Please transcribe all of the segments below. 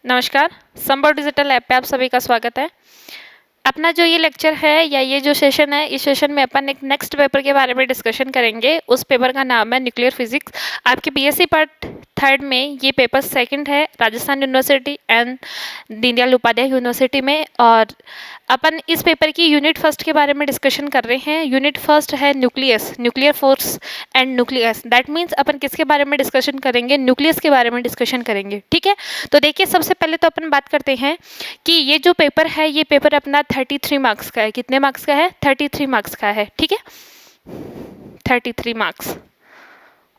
नमस्कार, संभव digital app पे आप सभी का स्वागत है। अपना जो ये लेक्चर है या ये जो सेशन है, इस सेशन में अपन एक नेक्स्ट पेपर के बारे में डिस्कशन करेंगे। उस पेपर का नाम है न्यूक्लियर फिजिक्स। आपके बीएससी पार्ट थर्ड में ये पेपर सेकंड है Rajasthan university and Deendayal Upadhyay university में। और अपन इस पेपर की यूनिट फर्स्ट के बारे में डिस्कशन कर रहे हैं। यूनिट फर्स्ट है nucleus, nuclear force and nucleus. That means अपन किसके बारे में डिस्कशन करेंगे? न्यूक्लियस के बारे में डिस्कशन करेंगे। ठीक है, तो देखिए सबसे पहले तो अपन बात करते हैं कि ये जो पेपर है, ये पेपर अपना 33 मार्क्स का है। कितने मार्क्स का है? 33 मार्क्स का है। ठीक है, 33 मार्क्स।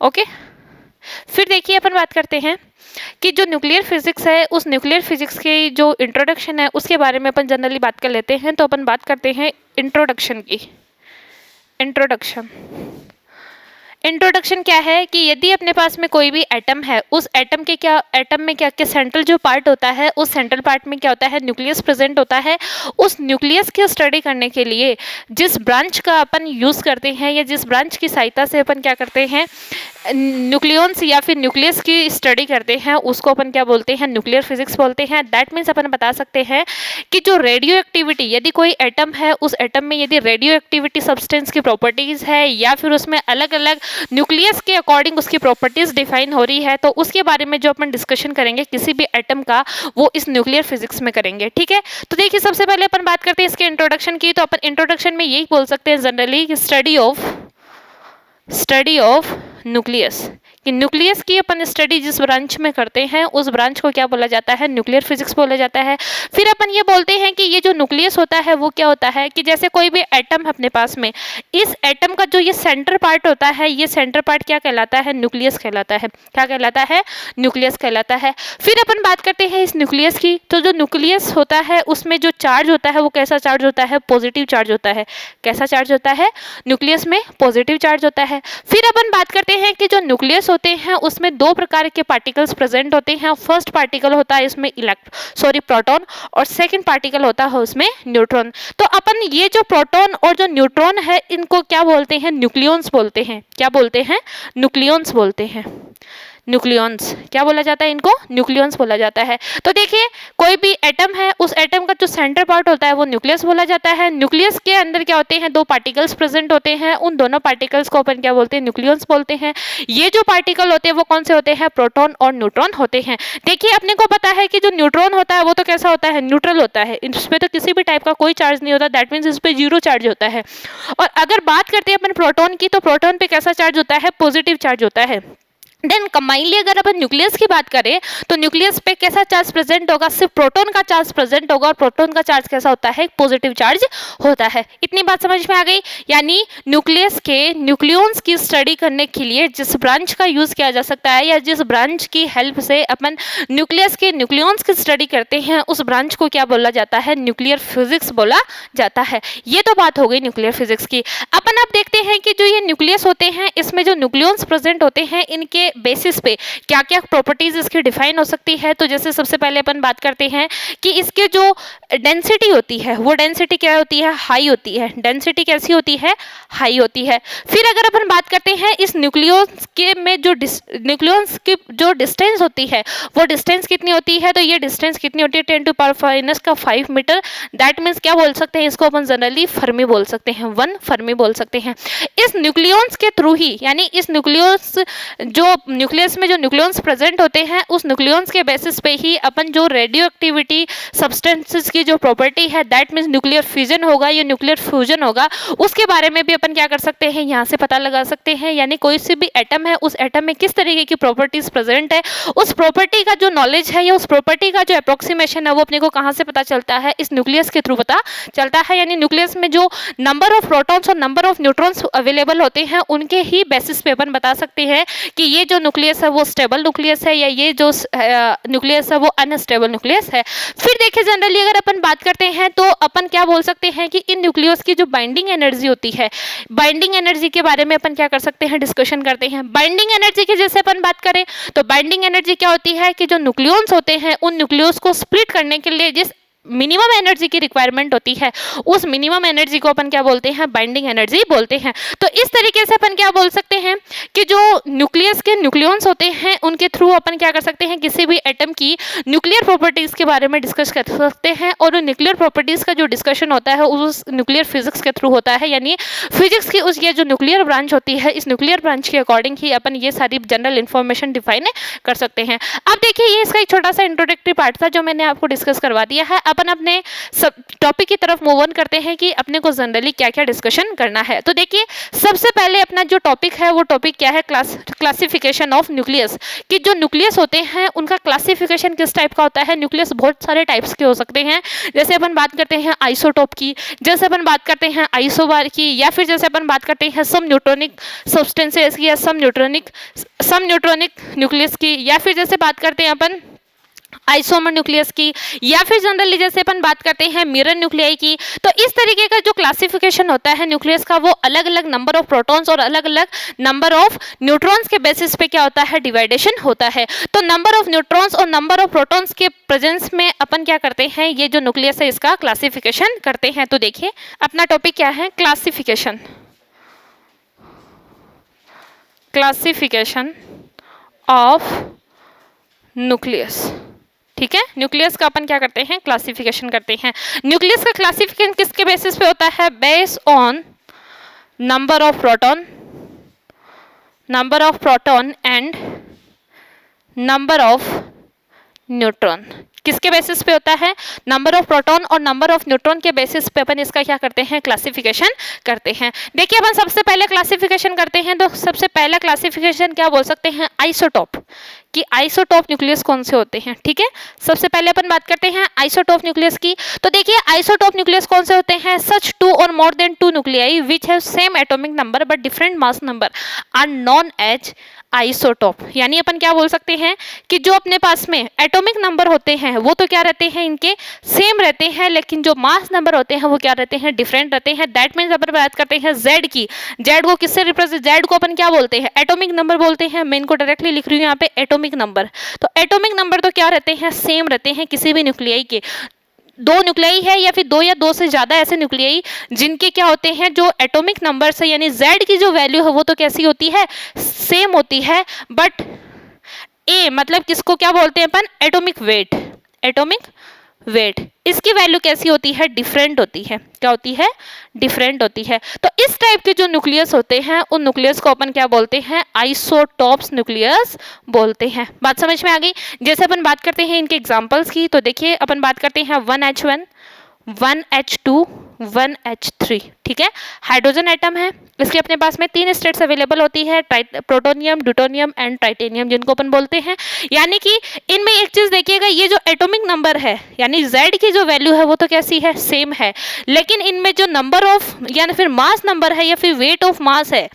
ओके, फिर देखिए अपन बात करते हैं कि जो न्यूक्लियर फिजिक्स है, उस न्यूक्लियर फिजिक्स की जो इंट्रोडक्शन है उसके बारे में अपन जनरली बात कर लेते हैं। तो अपन बात करते हैं इंट्रोडक्शन की। इंट्रोडक्शन क्या है कि यदि अपने पास में कोई भी एटम है, उस एटम में क्या सेंट्रल जो पार्ट होता है, उस सेंट्रल पार्ट में क्या होता है? न्यूक्लियस प्रेजेंट होता है। उस न्यूक्लियस की स्टडी करने के लिए जिस ब्रांच का अपन यूज करते हैं या जिस ब्रांच की सहायता से अपन क्या करते हैं, न्यूक्लियंस या फिर न्यूक्लियस की स्टडी करते हैं, उसको अपन क्या बोलते हैं? न्यूक्लियर फिजिक्स बोलते हैं। दैट मीन्स अपन बता सकते हैं कि जो रेडियो एक्टिविटी, यदि कोई एटम है, उस एटम में यदि रेडियो एक्टिविटी सब्सटेंस की प्रॉपर्टीज है या फिर उसमें अलग अलग न्यूक्लियस के अकॉर्डिंग उसकी प्रॉपर्टीज डिफाइन हो रही है, तो उसके बारे में जो अपन डिस्कशन करेंगे किसी भी एटम का, वो इस न्यूक्लियर फिजिक्स में करेंगे। ठीक है, तो देखिए सबसे पहले अपन बात करते हैं इसके इंट्रोडक्शन की। तो अपन इंट्रोडक्शन में यही बोल सकते हैं जनरली कि स्टडी ऑफ न्यूक्लियस, कि न्यूक्लियस की अपन स्टडी जिस ब्रांच में करते हैं, उस ब्रांच को क्या बोला जाता है? न्यूक्लियर फिजिक्स बोला जाता है। फिर अपन ये बोलते हैं कि ये जो न्यूक्लियस होता है वो क्या होता है कि जैसे कोई भी एटम है अपने पास में, इस एटम का जो ये सेंटर पार्ट होता है, ये सेंटर पार्ट क्या कहलाता है? न्यूक्लियस कहलाता है। क्या कहलाता है? न्यूक्लियस कहलाता है। फिर अपन बात करते हैं इस न्यूक्लियस की। तो जो न्यूक्लियस होता है उसमें जो चार्ज होता है वो कैसा चार्ज होता है? पॉजिटिव चार्ज होता है। कैसा चार्ज होता है? न्यूक्लियस में पॉजिटिव चार्ज होता है। फिर अपन बात करते हैं कि जो न्यूक्लियस होते हैं उसमें दो प्रकार के पार्टिकल्स प्रेजेंट होते हैं। फर्स्ट पार्टिकल होता है इसमें प्रोटॉन, और सेकंड पार्टिकल होता है उसमें न्यूट्रॉन। तो अपन ये जो प्रोटॉन और जो न्यूट्रॉन है, इनको क्या बोलते हैं? न्यूक्लियॉन्स बोलते हैं। क्या बोलते हैं? न्यूक्लियॉन्स बोलते हैं। न्यूक्लियॉन्स क्या बोला जाता है? इनको न्यूक्लियॉन्स बोला जाता है। तो देखिए कोई भी एटम है, उस एटम का जो सेंटर पार्ट होता है वो न्यूक्लियस बोला जाता है। न्यूक्लियस के अंदर क्या होते हैं? दो पार्टिकल्स प्रेजेंट होते हैं। उन दोनों पार्टिकल्स को अपन क्या बोलते हैं? न्यूक्लियॉन्स बोलते हैं। ये जो पार्टिकल होते हैं वो कौन से होते हैं? प्रोटॉन और न्यूट्रॉन होते हैं। देखिए अपने को पता है कि जो न्यूट्रॉन होता है वो तो कैसा होता है? न्यूट्रल होता है। इसमें तो किसी भी टाइप का कोई चार्ज नहीं होता। दैट मीन्स इस पे जीरो चार्ज होता है। और अगर बात करते हैं अपन प्रोटॉन की, तो प्रोटॉन पे कैसा चार्ज होता है? पॉजिटिव चार्ज होता है। देन कंबाइनली अगर अपन न्यूक्लियस की बात करें, तो न्यूक्लियस पे कैसा चार्ज प्रेजेंट होगा? सिर्फ प्रोटॉन का चार्ज प्रेजेंट होगा। और प्रोटॉन का चार्ज कैसा होता है? पॉजिटिव चार्ज होता है। इतनी बात समझ में आ गई? यानी न्यूक्लियस के न्यूक्लियॉन्स की स्टडी करने के लिए जिस ब्रांच का यूज किया जा सकता है या जिस ब्रांच की हेल्प से अपन न्यूक्लियस के न्यूक्लियॉन्स की स्टडी करते हैं, उस ब्रांच को क्या बोला जाता है? न्यूक्लियर फिजिक्स बोला जाता है। ये तो बात हो गई न्यूक्लियर फिजिक्स की। अपन अब देखते हैं कि जो ये न्यूक्लियस होते हैं, इसमें जो न्यूक्लियॉन्स प्रेजेंट होते हैं, इनके बेसिस पे क्या क्या प्रॉपर्टीज इसकी डिफाइन हो सकती है। तो जैसे सबसे पहले अपन बात करते हैं कि इसके जो डेंसिटी होती है, वो डेंसिटी क्या होती है? हाई होती है। डेंसिटी कैसी होती है? हाई होती है। फिर अगर अपन बात करते हैं इस न्यूक्लियस के में जो न्यूक्लियस की जो डिस्टेंस होती है, वो डिस्टेंस कितनी होती है? तो ये डिस्टेंस कितनी होती है? 10⁻⁻⁵ मीटर। दैट मीन्स क्या बोल सकते हैं? इसको अपन जनरली फर्मी बोल सकते हैं, 1 फर्मी बोल सकते हैं। इस न्यूक्लियॉन्स के थ्रू ही, यानी इस न्यूक्लियस में जो न्यूक्लियॉन्स प्रेजेंट होते हैं, उस न्यूक्लियॉन्स के बेसिस पे ही अपन जो रेडियो एक्टिविटी सब्सटेंसेस की जो प्रॉपर्टी है, दैट मीन्स न्यूक्लियर फ्यूजन होगा या न्यूक्लियर फ्यूजन होगा, उसके बारे में भी अपन क्या कर सकते हैं? यहाँ से पता लगा सकते हैं। यानी कोई सी भी एटम है, उस एटम में किस तरीके की प्रॉपर्टीज प्रेजेंट है, उस प्रॉपर्टी का जो नॉलेज है या उस प्रॉपर्टी का जो अप्रोक्सीमेशन है, वो अपने को कहाँ से पता चलता है? इस न्यूक्लियस के थ्रू पता चलता है। यानी न्यूक्लियस में जो नंबर ऑफ प्रोटॉन्स और नंबर ऑफ न्यूट्रॉन्स अवेलेबल होते हैं, उनके ही बेसिस पे अपन बता सकते हैं कि ये जो न्यूक्लियस है वो स्टेबल न्यूक्लियस है या ये जो न्यूक्लियस है वो अनस्टेबल न्यूक्लियस है। फिर देखिए जनरली अगर अपन बात करते हैं, तो अपन क्या बोल सकते हैं कि इन न्यूक्लियस की जो बाइंडिंग एनर्जी होती है, बाइंडिंग एनर्जी के बारे में अपन क्या कर सकते हैं? डिस्कशन करते हैं। बाइंडिंग एनर्जी की जैसे अपन बात करें, तो बाइंडिंग एनर्जी क्या होती है कि जो न्यूक्लियॉन्स होते हैं, उन न्यूक्लियस को स्प्लिट करने के लिए जिस मिनिमम एनर्जी की रिक्वायरमेंट होती है, उस मिनिमम एनर्जी को अपन क्या बोलते हैं, बाइंडिंग एनर्जी बोलते हैं। तो इस तरीके से अपन क्या बोल सकते हैं कि जो न्यूक्लियस के न्यूक्लियॉन्स होते हैं उनके थ्रू अपन क्या कर सकते हैं, किसी भी एटम की न्यूक्लियर प्रॉपर्टीज के बारे में डिस्कस कर सकते हैं। और न्यूक्लियर प्रॉपर्टीज का जो डिस्कशन होता है उस न्यूक्लियर फिजिक्स के थ्रू होता है, यानी फिजिक्स की उस ये जो न्यूक्लियर ब्रांच होती है, इस न्यूक्लियर ब्रांच के अकॉर्डिंग ही अपन ये सारी जनरल इन्फॉर्मेशन डिफाइन कर सकते हैं। अब देखिए ये इसका एक छोटा सा इंट्रोडक्टरी पार्ट था जो मैंने आपको डिस्कस करवा दिया है। अपन अपने सब टॉपिक की तरफ मूव ऑन करते हैं कि अपने को जनरली क्या क्या डिस्कशन करना है। तो देखिए सबसे पहले अपना जो टॉपिक है वो टॉपिक क्या है, क्लासिफिकेशन ऑफ न्यूक्लियस, कि जो न्यूक्लियस होते हैं उनका क्लासिफिकेशन किस टाइप का होता है। न्यूक्लियस बहुत सारे टाइप्स के हो सकते हैं, जैसे अपन बात करते हैं आइसोटोप की, जैसे अपन बात करते हैं आइसोबार की, या फिर जैसे अपन बात करते हैं सम न्यूट्रॉनिक सब्सटेंसेस की, या सम न्यूट्रॉनिक न्यूक्लियस की, या फिर जैसे बात करते हैं अपन आइसोमर न्यूक्लियस की, या फिर जनरली जैसे अपन बात करते हैं मिरर न्यूक्लियाई की। तो इस तरीके का जो क्लासिफिकेशन होता है न्यूक्लियस का, वो अलग अलग नंबर ऑफ प्रोटॉन्स और अलग अलग नंबर ऑफ न्यूट्रॉन्स के बेसिस पे क्या होता है, डिवाइडेशन होता है। तो नंबर ऑफ न्यूट्रॉन्स और नंबर ऑफ प्रोटॉन्स के प्रेजेंस में अपन क्या करते हैं, ये जो न्यूक्लियस है इसका क्लासिफिकेशन करते हैं। तो देखिए अपना टॉपिक क्या है, क्लासिफिकेशन ऑफ न्यूक्लियस। ठीक है, न्यूक्लियस का अपन क्या करते हैं, क्लासिफिकेशन करते हैं। न्यूक्लियस का क्लासिफिकेशन किसके बेसिस पे होता है, based on number of proton and number of neutron. किसके बेसिस पे होता है, नंबर ऑफ प्रोटॉन और नंबर ऑफ न्यूट्रॉन के बेसिस पे अपन इसका क्या करते हैं, क्लासिफिकेशन करते हैं। देखिए अपन सबसे पहले क्लासिफिकेशन करते हैं, तो सबसे पहला क्लासिफिकेशन क्या बोल सकते हैं, आइसोटोप, कि आइसोटोप न्यूक्लियस कौन से होते हैं। ठीक है, सबसे पहले अपन बात करते हैं आइसोटोप न्यूक्लियस की। तो देखिए आइसोटोप न्यूक्लियस कौन से होते हैं, सच 2 और more than 2 nuclei which have same atomic number but different mass number are known as isotope. यानी अपन क्या बोल सकते हैं कि जो अपने पास में एटॉमिक नंबर होते हैं वो तो क्या रहते हैं, इनके सेम रहते हैं, लेकिन जो मास नंबर होते हैं वो क्या रहते हैं, डिफरेंट रहते हैं। दैट मीन्स अपन बात करते हैं जेड की, जेड को किससे रिप्रेजेंट, जेड को अपन क्या बोलते हैं, एटॉमिक नंबर बोलते हैं। मैं इनको डायरेक्टली लिख रही हूँ यहाँ पे एटॉमिक नंबर। तो एटॉमिक नंबर तो क्या रहते हैं, सेम रहते हैं किसी भी न्यूक्लियाई के। 2 न्यूक्लियाई है या फिर 2 या 2 से ज्यादा ऐसे न्यूक्लियाई जिनके क्या होते हैं, जो एटॉमिक नंबर से यानी Z की जो वैल्यू है वो तो कैसी होती है, सेम होती है, बट A मतलब किसको क्या बोलते हैं अपन, एटॉमिक वेट, इसकी वैल्यू कैसी होती है, डिफरेंट होती है। क्या होती है, डिफरेंट होती है। तो इस टाइप के जो न्यूक्लियस होते हैं उन न्यूक्लियस को अपन क्या बोलते हैं, आइसोटोप्स न्यूक्लियस बोलते हैं। बात समझ में आ गई। जैसे अपन बात करते हैं इनके एग्जांपल्स की, तो देखिए अपन बात करते हैं 1H1, 1H2, 1H3। ठीक है, हाइड्रोजन एटम है, इसके अपने पास में 3 स्टेट्स अवेलेबल होती है, प्रोटोनियम, ड्यूटोनियम एंड ट्राइटेनियम, जिनको अपन बोलते हैं। यानी कि इनमें एक चीज देखिएगा, ये जो एटॉमिक नंबर है यानी Z की जो वैल्यू है वो तो कैसी है, सेम है, लेकिन इनमें जो नंबर ऑफ यानी फिर मास नंबर है या फिर वेट ऑफ मास है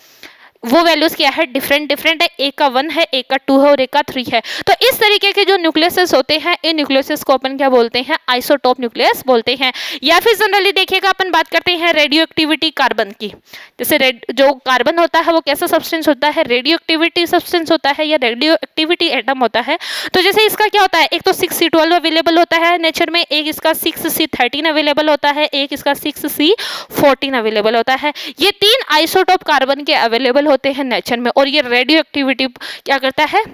वो वैल्यूज क्या है, डिफरेंट है। एक का 1 है, एक का 2 है और एक का 3 है। तो इस तरीके के जो न्यूक्लियस होते हैं इन न्यूक्लियस को अपन क्या बोलते हैं, आइसोटोप न्यूक्लियस बोलते हैं। या फिर जनरली देखिएगा अपन बात करते हैं रेडियो एक्टिविटी कार्बन की। जैसे जो कार्बन होता है वो कैसा सब्सटेंस होता है, रेडियो एक्टिविटी सब्सटेंस होता है या रेडियो एक्टिविटी एटम होता है। तो जैसे इसका क्या होता है, एक तो 6C12 अवेलेबल होता है नेचर में, एक इसका 6C13 अवेलेबल होता है, एक इसका 6C14 अवेलेबल होता है। ये 3 आइसोटोप कार्बन के अवेलेबल होते हैं नेचर में, और ये रेडियो एक्टिविटी क्या करता है,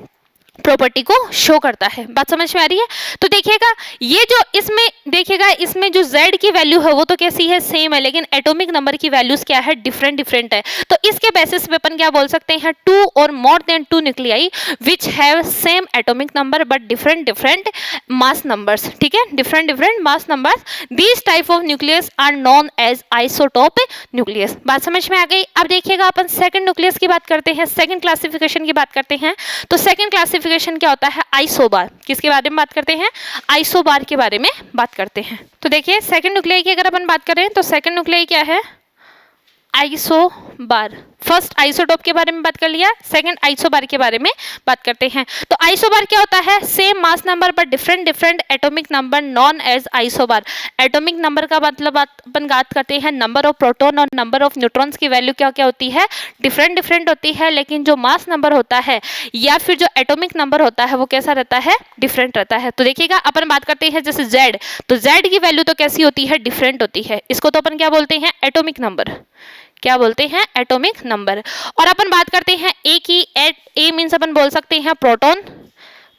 प्रॉपर्टी को शो करता है। बात समझ में आ रही है। तो देखिएगा ये जो इसमें देखिएगा इसमें जो Z की वैल्यू है वो तो कैसी है, सेम है, लेकिन एटॉमिक नंबर की वैल्यूज क्या है, डिफरेंट है। तो इसके बेसिस पे अपन क्या बोल सकते हैं, 2 और more than 2 nuclei which have same atomic number but different mass numbers. ठीक है, different mass numbers, these type of nucleus are known as isotope nucleus. बात समझ में आ गई। अब देखिएगा अपन सेकंड न्यूक्लियस की बात करते हैं, सेकंड क्लासिफिकेशन की बात करते हैं। तो सेकंड क्लासिफिकेशन क्या होता है, आइसोबार। किसके बारे में बात करते हैं, आइसोबार के बारे में बात करते हैं। तो देखिए सेकंड न्यूक्लियाई की अगर अपन बात करें तो सेकंड न्यूक्लियाई क्या है, आइसोबार। बार। फर्स्ट आइसोटोप के बारे में बात कर लिया, सेकंड आइसोबार के बारे में बात करते हैं। तो आइसोबार क्या होता है? Same mass number but different different atomic number known as isobar. Atomic number का मतलब अपन बात करते हैं नंबर ऑफ प्रोटॉन और नंबर ऑफ न्यूट्रॉन्स की वैल्यू क्या क्या होती है? डिफरेंट डिफरेंट होती है, लेकिन जो मास नंबर होता है या फिर जो एटॉमिक नंबर होता है वो कैसा रहता है? डिफरेंट रहता है। तो देखिएगा अपन बात करते हैं जैसे Z, तो Z की वैल्यू तो कैसी होती है? डिफरेंट होती है। इसको तो अपन क्या बोलते हैं? Atomic number. क्या बोलते हैं? Atomic number. और अपन बात करते हैं ए की, ए मीन्स अपन बोल सकते हैं प्रोटॉन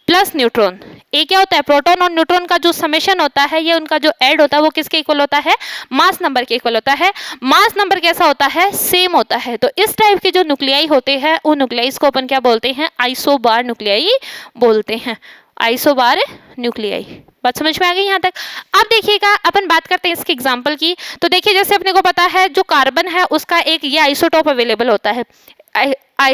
प्लस न्यूट्रॉन। ए क्या होता है? प्रोटॉन और न्यूट्रॉन का जो समेशन होता है, ये उनका जो ऐड होता है वो किसके इक्वल होता है? मास नंबर के इक्वल होता है। मास नंबर कैसा होता है? सेम होता है। तो इस टाइप के जो न्यूक्लियाई होते हैं उन न्यूक्लियाइज को अपन क्या बोलते हैं? आइसोबार न्यूक्लियाई बोलते हैं। Isobar nuclei. बात समझ में आ गई यहाँ तक? अब देखिएगा अपन बात करते हैं इसके एग्जांपल की। तो देखिए जैसे अपने को पता है जो कार्बन है उसका एक ये आइसोटोप अवेलेबल होता है।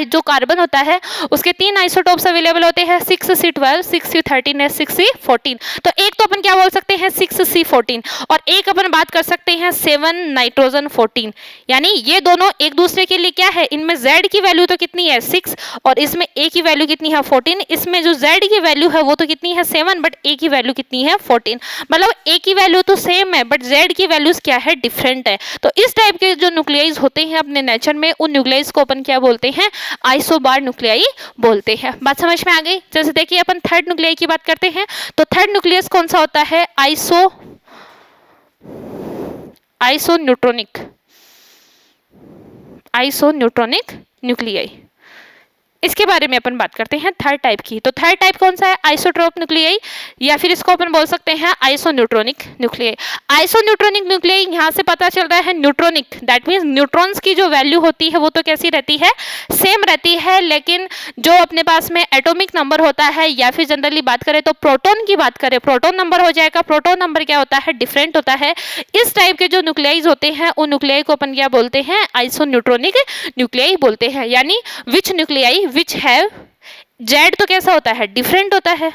जो कार्बन होता है उसके 3 आइसोटोप्स अवेलेबल होते हैं, 6C12, 6C13 और 6C14। तो एक तो अपन क्या बोल सकते हैं? 6C14, और एक अपन बात कर सकते हैं 7 नाइट्रोजन 14। यानी ये दोनों एक दूसरे के लिए क्या है? इनमें Z की वैल्यू तो कितनी है? 6, और इसमें A की वैल्यू कितनी है? 14। इसमें जो Z की वैल्यू है वो तो कितनी है? 7, बट A की वैल्यू कितनी है? 14। मतलब A की वैल्यू तो सेम है बट Z की वैल्यूज क्या है? डिफरेंट है। तो इस टाइप के जो न्यूक्लियाइज होते हैं अपने नेचर में, उन न्यूक्लियाइज को अपन क्या बोलते हैं? आइसोबार न्यूक्लियाई बोलते हैं। बात समझ में आ गई? जैसे देखिए अपन थर्ड न्यूक्लियाई की बात करते हैं। तो थर्ड न्यूक्लियस कौन सा होता है? आइसोन्यूट्रॉनिक न्यूक्लियाई। इसके बारे में अपन बात करते हैं थर्ड टाइप की। तो थर्ड टाइप कौन सा है? आइसोट्रोप न्यूक्लियाई, या फिर इसको अपन बोल सकते हैं आइसोन्यूट्रॉनिक न्यूक्लियाई। आइसोन्यूट्रॉनिक न्यूक्लियाई यहाँ से पता चल रहा है न्यूट्रॉनिक, दैट मीन्स न्यूट्रॉन्स की जो वैल्यू होती है वो तो कैसी रहती है? सेम रहती है, लेकिन जो अपने पास में एटॉमिक नंबर होता है, या फिर जनरली बात करें तो प्रोटॉन की बात करें, प्रोटॉन नंबर हो जाएगा, प्रोटॉन नंबर क्या होता है? डिफरेंट होता है। इस टाइप के जो न्यूक्लियाइज होते हैं उन न्यूक्लियाई को अपन क्या बोलते हैं? आइसोन्यूट्रॉनिक न्यूक्लियाई बोलते हैं। यानी विच न्यूक्लियाई विच हैव Z तो कैसा होता है? डिफरेंट होता है,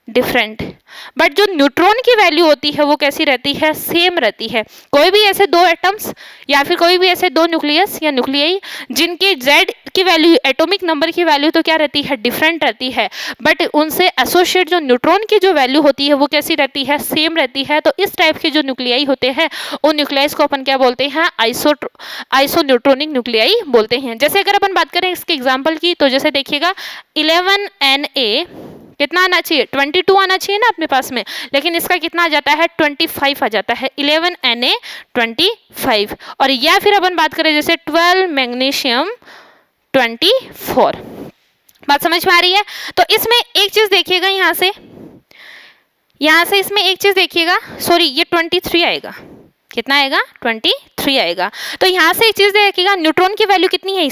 डिफरेंट, बट जो न्यूट्रॉन की वैल्यू होती है वो कैसी रहती है? सेम रहती है। कोई भी ऐसे दो एटम्स या फिर कोई भी ऐसे दो न्यूक्लियस या न्यूक्लियाई जिनकी Z की वैल्यू, एटॉमिक नंबर की वैल्यू तो क्या रहती है? डिफरेंट रहती है, बट उनसे एसोसिएट जो न्यूट्रॉन की जो वैल्यू होती है वो कैसी रहती है? सेम रहती है। तो इस टाइप के जो न्यूक्लियाई होते हैं उन न्यूक्लियाइज को अपन क्या बोलते हैं? आइसोन्यूट्रॉनिक न्यूक्लियाई बोलते हैं। जैसे अगर अपन बात करें इसके एग्जाम्पल की, तो जैसे देखिएगा 11Na कितना आना चाहिए? 22 आना चाहिए ना अपने पास में, लेकिन इसका कितना आ जाता है? 25 आ जाता है। 11Na25। और या फिर अपन बात करें जैसे 12 मैग्नीशियम 24। बात समझ में आ रही है? तो इसमें एक चीज देखिएगा, यहाँ से इसमें एक चीज देखिएगा, सॉरी ये 23 आएगा। कितना आएगा? 23 आएगा। तो यहाँ से एक चीज देखिएगा, न्यूट्रॉन की वैल्यू कितनी है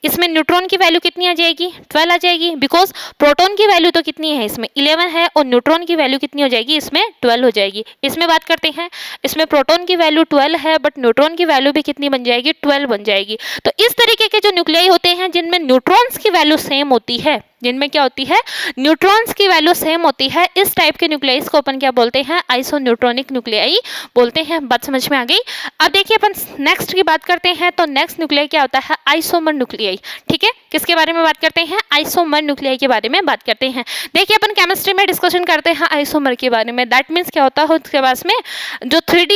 इसमें न्यूट्रॉन की वैल्यू कितनी आ जाएगी? 12 आ जाएगी, बिकॉज प्रोटॉन की वैल्यू तो कितनी है? इसमें 11 है, और न्यूट्रॉन की वैल्यू कितनी हो जाएगी? इसमें 12 हो जाएगी। इसमें बात करते हैं, इसमें प्रोटॉन की वैल्यू 12 है, बट न्यूट्रॉन की वैल्यू भी कितनी बन जाएगी? 12 बन जाएगी। तो इस तरीके के जो न्यूक्लियाई होते हैं जिनमें न्यूट्रॉन्स की वैल्यू सेम होती है, जिनमें क्या होती है? न्यूट्रॉन्स की वैल्यू सेम होती है, इस टाइप के न्यूक्लियाइज को अपन क्या बोलते हैं? आइसोन्यूट्रॉनिक न्यूक्लियाई बोलते हैं। बात समझ में आ गई? अब देखिए अपन नेक्स्ट की बात करते हैं। तो नेक्स्ट न्यूक्लियाई क्या होता है? Isomer nuclei. ठीक है, किसके बारे में बात करते हैं? आइसोमर न्यूक्लियाई के बारे में बात करते हैं। देखिए अपन केमिस्ट्री में डिस्कशन करते हैं आइसोमर के बारे में। दैट मीन्स क्या होता है उसके पास में जो 3D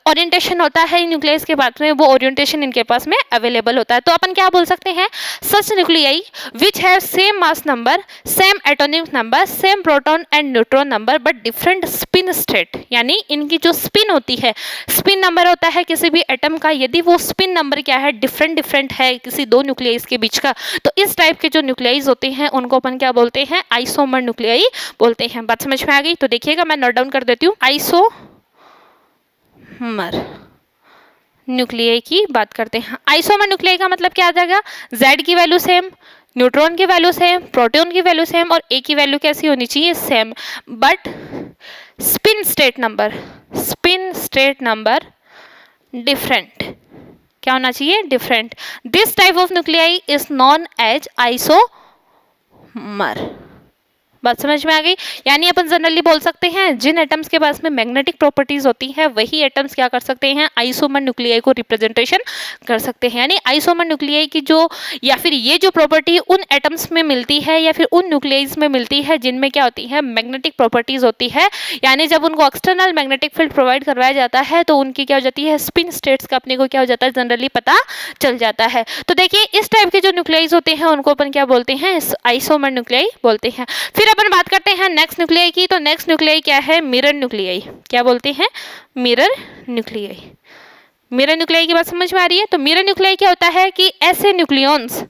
ओरिएंटेशन होता है न्यूक्लियस के पास में, वो ओरिएंटेशन इनके पास में अवेलेबल होता है। तो अपन क्या बोल सकते हैं? Such nuclei which have same mass number, same atomic number, same proton and neutron number but different spin state. यानी इनकी जो स्पिन होती है, स्पिन नंबर होता है किसी भी एटम का, यदि वो स्पिन नंबर क्या है? डिफरेंट है किसी दो न्यूक्लियाइज के बीच का, तो इस टाइप के जो न्यूक्लियाइज होते हैं उनको अपन क्या बोलते हैं? आइसोमर न्यूक्लियाई बोलते हैं। बात समझ में आ गई? तो देखिएगा मैं नोट डाउन कर देती हूँ। आइसोमर न्यूक्लियाई की बात करते हैं। आइसोमर न्यूक्लियाई का मतलब क्या आ जाएगा? Z की वैल्यू सेम, न्यूट्रॉन की वैल्यू सेम, प्रोटॉन की वैल्यू सेम, और A की वैल्यू कैसी होनी चाहिए? Same, but spin state number different. क्या होना चाहिए? Different. This type of nuclei is known as isomer. बात समझ में आ गई। यानी अपन जनरली बोल सकते हैं जिन एटम्स के पास में मैग्नेटिक प्रॉपर्टीज होती है वही एटम्स क्या कर सकते हैं, आइसोमर न्यूक्लियाई को रिप्रेजेंटेशन कर सकते हैं। यानी आइसोमर न्यूक्लियाई की जो या फिर ये जो प्रॉपर्टी उन एटम्स में मिलती है या फिर उन न्यूक्लियाइज में मिलती है जिनमें क्या होती है, मैग्नेटिक प्रॉपर्टीज होती है। यानी जब उनको एक्सटर्नल मैग्नेटिक फील्ड प्रोवाइड करवाया जाता है तो उनकी क्या हो जाती है, स्पिन स्टेट्स का अपने को क्या हो जाता है, जनरली पता चल जाता है। तो देखिए इस टाइप के जो न्यूक्लियाइज होते हैं उनको अपन क्या बोलते हैं, आइसोमर न्यूक्लियाई बोलते हैं। फिर अपन बात करते हैं नेक्स्ट न्यूक्लियाई की। तो नेक्स्ट न्यूक्लियाई क्या है, मिरर न्यूक्लियाई। क्या बोलते हैं, मिरर न्यूक्लियाई। मिरर न्यूक्लियाई की बात समझ में आ रही है। तो मिरर न्यूक्लियाई क्या होता है कि ऐसे न्यूक्लियॉन्स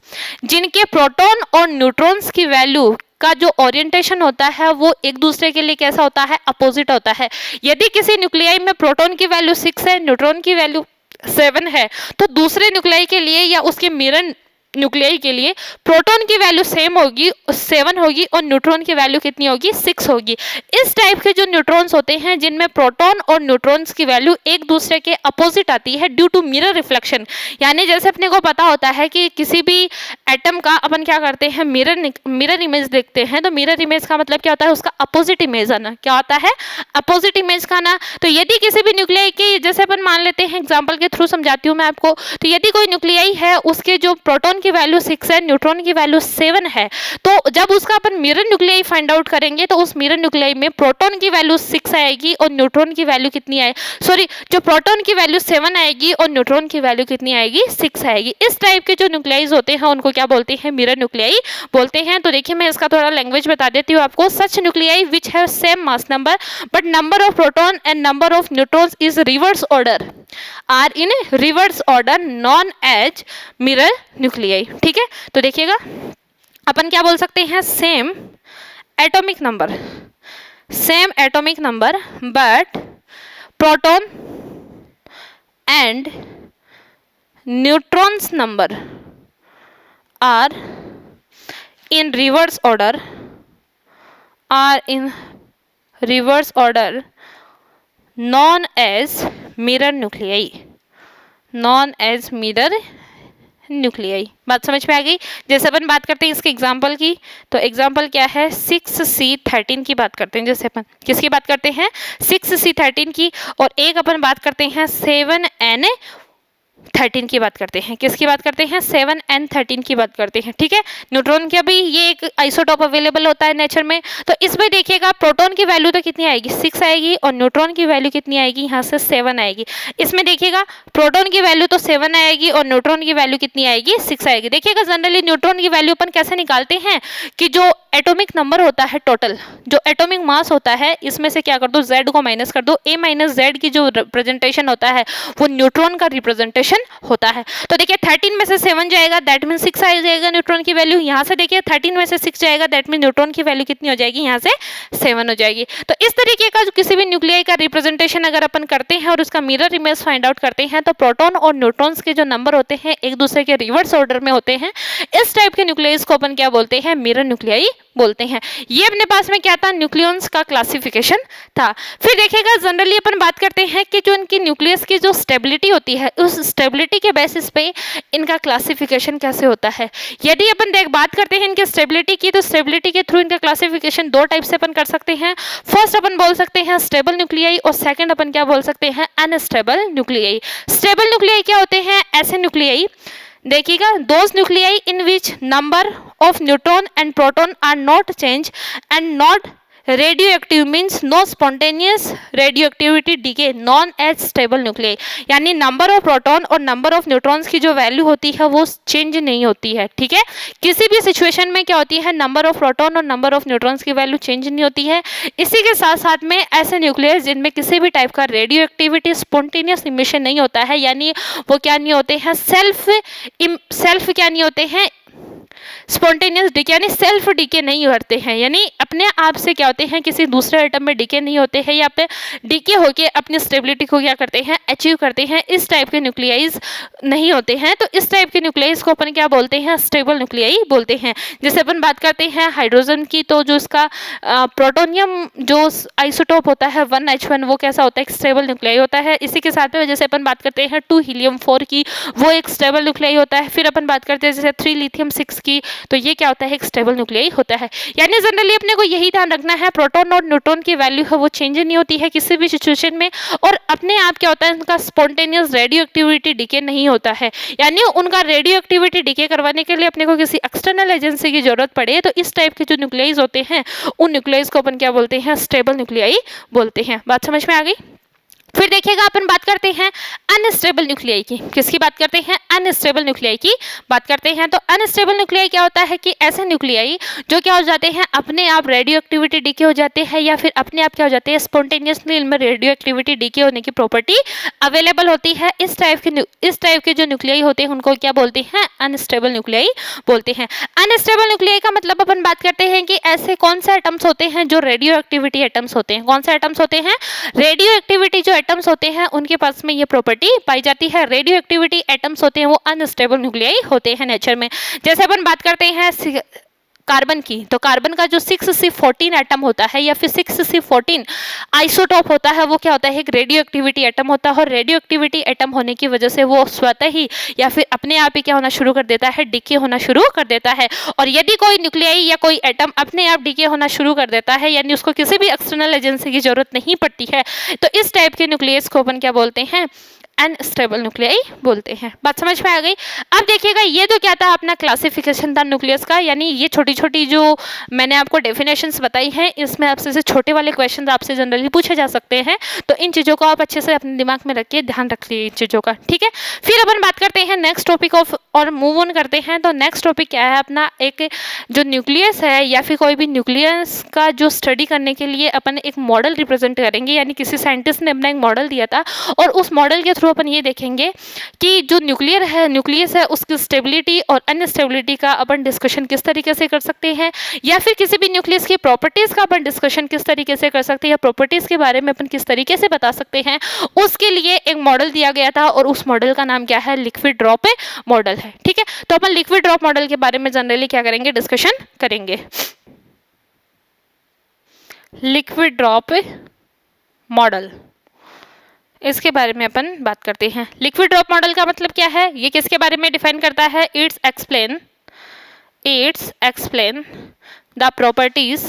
जिनके प्रोटॉन और न्यूट्रॉन्स की वैल्यू का जो ओरिएंटेशन होता है वो एक दूसरे के लिए कैसा होता है, अपोजिट होता है। यदि किसी न्यूक्लियाई में प्रोटॉन की वैल्यू 6 है, न्यूट्रॉन की वैल्यू 7 है, तो दूसरे न्यूक्लियाई के लिए या उसके मिरर न्यूक्लियाई के लिए प्रोटॉन की वैल्यू सेम होगी, 7 होगी, और न्यूट्रॉन की वैल्यू कितनी होगी, 6 होगी। इस टाइप के जो न्यूट्रॉन्स होते हैं जिनमें प्रोटॉन और न्यूट्रॉन्स की वैल्यू एक दूसरे के अपोजिट आती है ड्यू टू मिरर रिफ्लेक्शन। यानी जैसे अपने को पता होता है कि किसी भी एटम का अपन क्या करते हैं, मिरर इमेज देखते हैं। तो मिरर इमेज का मतलब क्या होता है, उसका अपोजिट इमेज आना। क्या होता है, अपोजिट इमेज का आना। तो यदि किसी भी न्यूक्लियाई की, जैसे अपन मान लेते हैं, एग्जाम्पल के थ्रू समझाती हूँ मैं आपको। तो यदि कोई न्यूक्लियाई है, उसके जो प्रोटॉन की वैल्यू 6 है, न्यूट्रॉन की वैल्यू 7 है, तो जब उसका अपन मिरर न्यूक्लियाई फाइंड आउट करेंगे तो उस मिरर न्यूक्लियाई में प्रोटॉन की वैल्यू 6 आएगी और न्यूट्रॉन की वैल्यू कितनी आए, सॉरी, जो प्रोटॉन की वैल्यू 7 आएगी और न्यूट्रॉन की वैल्यू कितनी आएगी, 6 आएगी। इस टाइप के जो न्यूक्लियाइज होते हैं उनको क्या बोलते हैं, मिरर न्यूक्लियाई बोलते हैं। तो देखिए मैं इसका थोड़ा लैंग्वेज बता देती हूँ आपको। Such nuclei which have same mass number but number of proton and number of neutrons is reverse order are in reverse order known as mirror nuclei. ठीक है, तो देखिएगा अपन क्या बोल सकते हैं, same atomic number but proton and neutrons number are in reverse order known as mirror nuclei. बात समझ में आ गई। जैसे अपन बात करते हैं इसके एग्जाम्पल की, तो एग्जाम्पल क्या है, 6C13 की बात करते हैं। जैसे अपन किसकी बात करते हैं, 6C13 की। और एक अपन बात करते हैं 7N13 की बात करते हैं। किसकी बात करते हैं, 7N13 की बात करते हैं। ठीक है, न्यूट्रॉन का भी ये एक आइसोटोप अवेलेबल होता है नेचर में। तो इसमें देखिएगा प्रोटॉन की वैल्यू तो कितनी आएगी, 6 आएगी, और न्यूट्रॉन की वैल्यू कितनी आएगी, यहाँ से 7 आएगी। इसमें देखिएगा प्रोटॉन की वैल्यू तो 7 आएगी और न्यूट्रॉन की वैल्यू कितनी आएगी, 6 आएगी। देखिएगा जनरली न्यूट्रॉन की वैल्यू अपन कैसे निकालते हैं कि जो एटॉमिक नंबर होता है, टोटल जो एटॉमिक मास होता है, इसमें से क्या कर दो, Z को माइनस कर दो। A माइनस Z की जो रिप्रेजेंटेशन होता है वो न्यूट्रॉन का रिप्रेजेंटेशन होता है। तो देखिए 13 में से 7 जाएगा, दैट मीन 6 आ जाएगा न्यूट्रॉन की वैल्यू। यहाँ से देखिए 13 में से 6 जाएगा, दैट मीन न्यूट्रॉन की वैल्यू कितनी हो जाएगी, यहाँ से 7 हो जाएगी। तो इस तरीके का जो किसी भी न्यूक्लियाई का रिप्रेजेंटेशन अगर अपन करते हैं और उसका मिरर इमेज फाइंड आउट करते हैं, तो प्रोटॉन और न्यूट्रॉन्स के जो नंबर होते हैं एक दूसरे के रिवर्स ऑर्डर में होते हैं। इस टाइप के न्यूक्लियाइज को अपन क्या बोलते हैं, मिरर न्यूक्लियाई बोलते हैं। ये अपने पास में क्या था, न्यूक्लियॉन्स का क्लासिफिकेशन था। फिर देखिएगा जनरली अपन बात करते हैं कि जो इनकी न्यूक्लियस की जो स्टेबिलिटी होती है, उस स्टेबिलिटी के बेसिस पे इनका क्लासिफिकेशन कैसे होता है। यदि अपन बात करते हैं इनके स्टेबिलिटी की, तो स्टेबिलिटी के थ्रू इनका क्लासिफिकेशन दो टाइप से अपन कर सकते हैं। फर्स्ट अपन बोल सकते हैं स्टेबल न्यूक्लियाई, और सेकंड अपन क्या बोल सकते हैं, अनस्टेबल न्यूक्लियाई। स्टेबल न्यूक्लियाई क्या होते हैं, ऐसे न्यूक्लियाई देखिएगा, those nuclei in which number of neutron and proton are not change and not radioactive means no spontaneous radioactivity decay known as stable nuclei. यानी नंबर ऑफ प्रोटॉन और number of neutrons की जो value होती है वो change नहीं होती है। ठीक है, किसी भी सिचुएशन में क्या होती है, नंबर ऑफ प्रोटॉन और नंबर ऑफ न्यूट्रॉन्स की वैल्यू चेंज नहीं होती है। इसी के साथ साथ में ऐसे न्यूक्लियस जिनमें किसी भी टाइप का रेडियोएक्टिविटी स्पॉन्टेनियस इमिशन नहीं होता है, यानी वो क्या नहीं होते हैं, सेल्फ क्या नहीं होते हैं, स्पॉन्टेनियस डीके, यानी सेल्फ डीके नहीं करते हैं, यानी अपने आप से क्या होते हैं, किसी दूसरे एटम में डीके नहीं होते हैं, या पे डीके होके अपनी स्टेबिलिटी को क्या करते हैं, अचीव करते हैं। इस टाइप के न्यूक्लियाइज नहीं होते हैं। तो इस टाइप के न्यूक्लियाइज को अपन क्या बोलते हैं, स्टेबल न्यूक्लियाई बोलते हैं। जैसे अपन बात करते हैं हाइड्रोजन की, तो जो इसका प्रोटोनियम जो आइसोटोप होता है 1H1, वो कैसा होता है, एक स्टेबल न्यूक्लियाई होता है। इसी के साथ में जैसे अपन बात करते हैं 2 हीलियम 4 की, वो एक स्टेबल न्यूक्लियाई होता है। फिर अपन बात करते हैं जैसे 3 लिथियम 6 की, की, तो ये क्या होता है, एक स्टेबल न्यूक्लियाई होता है। यानी जनरली अपने को यही ध्यान रखना है, प्रोटॉन और न्यूट्रॉन की वैल्यू है वो चेंज नहीं होती है किसी भी सिचुएशन में, और अपने आप क्या होता है, उनका स्पॉन्टेनियस रेडियो एक्टिविटी डिके नहीं होता है। यानी उनका रेडियो एक्टिविटी डिके करवाने के लिए अपने को किसी एक्सटर्नल एजेंसी की जरूरत पड़े, तो इस टाइप के जो न्यूक्लियाइज होते हैं उन न्यूक्लियाइज को अपन क्या बोलते हैं, स्टेबल न्यूक्लियाई बोलते हैं। बात समझ में आ गई। फिर देखिएगा अपन बात करते हैं अनस्टेबल न्यूक्लियाई की। किसकी बात करते हैं, अनस्टेबल न्यूक्लियाई की बात करते हैं। तो अनस्टेबल न्यूक्लियाई क्या होता है कि ऐसे न्यूक्लियाई जो क्या हो जाते हैं, अपने आप रेडियो एक्टिविटी डीके हो जाते हैं, या फिर अपने आप क्या हो जाते हैं, स्पॉन्टेनियसली इनमें रेडियो एक्टिविटी डीके होने की प्रॉपर्टी अवेलेबल होती है। इस टाइप के जो न्यूक्लियाई होते हैं उनको क्या बोलते हैं, अनस्टेबल न्यूक्लियाई बोलते हैं। अनस्टेबल न्यूक्लियाई का मतलब अपन बात करते हैं कि ऐसे कौन से एटम्स होते हैं जो रेडियो एक्टिविटी एटम्स होते हैं। कौन से एटम्स होते हैं, रेडियो एक्टिविटी जो एटम्स होते हैं उनके पास में ये प्रॉपर्टी पाई जाती है। रेडियो एक्टिविटी एटम्स होते हैं वो अनस्टेबल न्यूक्लियाई होते हैं नेचर में। जैसे अपन बात करते हैं कार्बन की, तो कार्बन का जो 6C14 एटम होता है या फिर 6C14 आइसोटोप होता है, वो क्या होता है, एक रेडियो एक्टिविटी एटम होता है। और रेडियो एक्टिविटी एटम होने की वजह से वो स्वतः ही या फिर अपने आप ही क्या होना शुरू कर देता है, डिके होना शुरू कर देता है। और यदि कोई न्यूक्लियाई या कोई एटम अपने आप डिके होना शुरू कर देता है, यानी उसको किसी भी एक्सटर्नल एजेंसी की जरूरत नहीं पड़ती है, तो इस टाइप के न्यूक्लियस को अपन क्या बोलते हैं, अनस्टेबल न्यूक्लियाई बोलते हैं। बात समझ में आ गई। अब देखिएगा ये तो क्या था, अपना क्लासिफिकेशन था न्यूक्लियस का, यानी ये छोटी छोटी जो मैंने आपको डेफिनेशंस बताई हैं, इसमें आपसे से छोटे वाले क्वेश्चंस आपसे जनरली पूछे जा सकते हैं। तो इन चीज़ों को आप अच्छे से अपने दिमाग में रखिए, ध्यान रखिए इन चीज़ों का, ठीक है। फिर अपन बात करते हैं नेक्स्ट टॉपिक ऑफ, और मूव ऑन करते हैं। तो नेक्स्ट टॉपिक क्या है अपना, एक जो न्यूक्लियस है या फिर कोई भी न्यूक्लियस का जो स्टडी करने के लिए अपन एक मॉडल रिप्रेजेंट करेंगे, यानी किसी साइंटिस्ट ने अपना एक मॉडल दिया था, और उस मॉडल के थ्रू अपन ये देखेंगे कि जो न्यूक्लियस है उसकी स्टेबिलिटी और अनस्टेबिलिटी का अपन डिस्कशन किस तरीके से कर सकते हैं, या फिर किसी भी न्यूक्लियस की प्रॉपर्टीज का अपन डिस्कशन किस तरीके से कर सकते हैं, या प्रॉपर्टीज के बारे में अपन किस तरीके से बता सकते हैं, उसके लिए एक मॉडल दिया गया था। और उस मॉडल का नाम क्या है, लिक्विड ड्रॉप मॉडल है, ठीक है। तो अपन लिक्विड ड्रॉप मॉडल के बारे में जनरली क्या करेंगे, डिस्कशन करेंगे। लिक्विड ड्रॉप मॉडल, इसके बारे में अपन बात करते हैं। लिक्विड ड्रॉप मॉडल का मतलब क्या है, ये किसके बारे में डिफाइन करता है, it's explain the properties,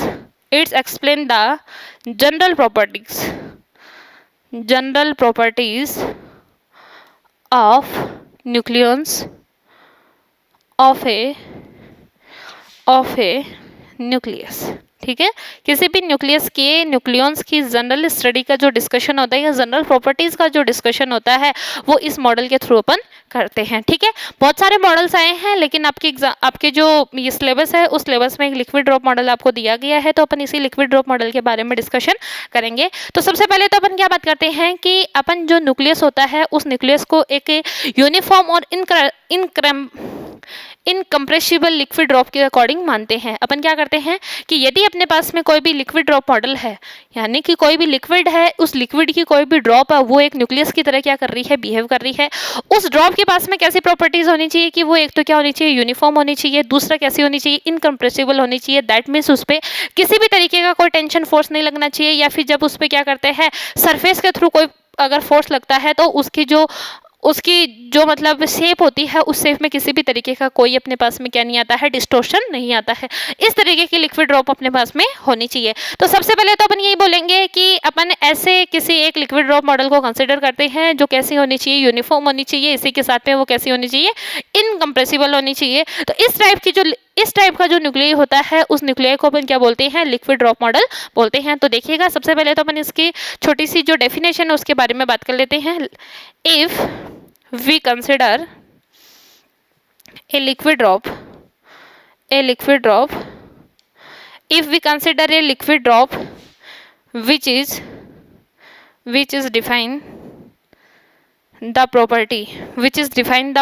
it's explain the general properties of nucleus of A nucleus, ठीक है। किसी भी न्यूक्लियस की जनरल स्टडी का जो डिस्कशन होता है या जनरल प्रॉपर्टीज का जो डिस्कशन होता है वो इस मॉडल के थ्रू अपन करते हैं, ठीक है। बहुत सारे मॉडल्स आए हैं, लेकिन आपके जो ये सिलेबस है उस सिलेबस में एक लिक्विड ड्रॉप मॉडल आपको दिया गया है, तो अपन इसी लिक्विड ड्रॉप मॉडल के बारे में डिस्कशन करेंगे। तो सबसे पहले तो अपन क्या बात करते हैं कि अपन जो न्यूक्लियस होता है उस न्यूक्लियस को एक यूनिफॉर्म और इनकम्प्रेसिबल लिक्विड ड्रॉप के अकॉर्डिंग मानते हैं। अपन क्या करते हैं कि यदि अपने पास में कोई भी लिक्विड ड्रॉप मॉडल है, यानी कि कोई भी लिक्विड है, उस लिक्विड की कोई भी ड्रॉप है वो एक न्यूक्लियस की तरह क्या कर रही है, बिहेव कर रही है। उस ड्रॉप के पास में कैसी प्रॉपर्टीज होनी चाहिए कि वो एक तो क्या होनी चाहिए, यूनिफॉर्म होनी चाहिए, दूसरा कैसी होनी चाहिए, इनकम्प्रेसिबल होनी चाहिए। दैट मीन्स उस पर किसी भी तरीके का कोई टेंशन फोर्स नहीं लगना चाहिए, या फिर जब उस पर क्या करते हैं सरफेस के थ्रू कोई अगर फोर्स लगता है तो उसकी जो मतलब शेप होती है उस शेप में किसी भी तरीके का कोई अपने पास में क्या नहीं आता है, डिस्टोर्शन नहीं आता है। इस तरीके की लिक्विड ड्रॉप अपने पास में होनी चाहिए। तो सबसे पहले तो अपन यही बोलेंगे कि अपन ऐसे किसी एक लिक्विड ड्रॉप मॉडल को कंसिडर करते हैं जो कैसी होनी चाहिए, यूनिफॉर्म होनी चाहिए, इसी के साथ में वो कैसी होनी चाहिए, इनकम्प्रेसिबल होनी चाहिए। तो इस टाइप का जो न्यूक्लियाई होता है उस न्यूक्लियाई को अपन क्या बोलते हैं, लिक्विड ड्रॉप मॉडल बोलते हैं। तो देखिएगा सबसे पहले तो अपन इसकी छोटी सी जो डेफिनेशन है उसके बारे में बात कर लेते हैं। If we consider a liquid drop if we consider a liquid drop which is define the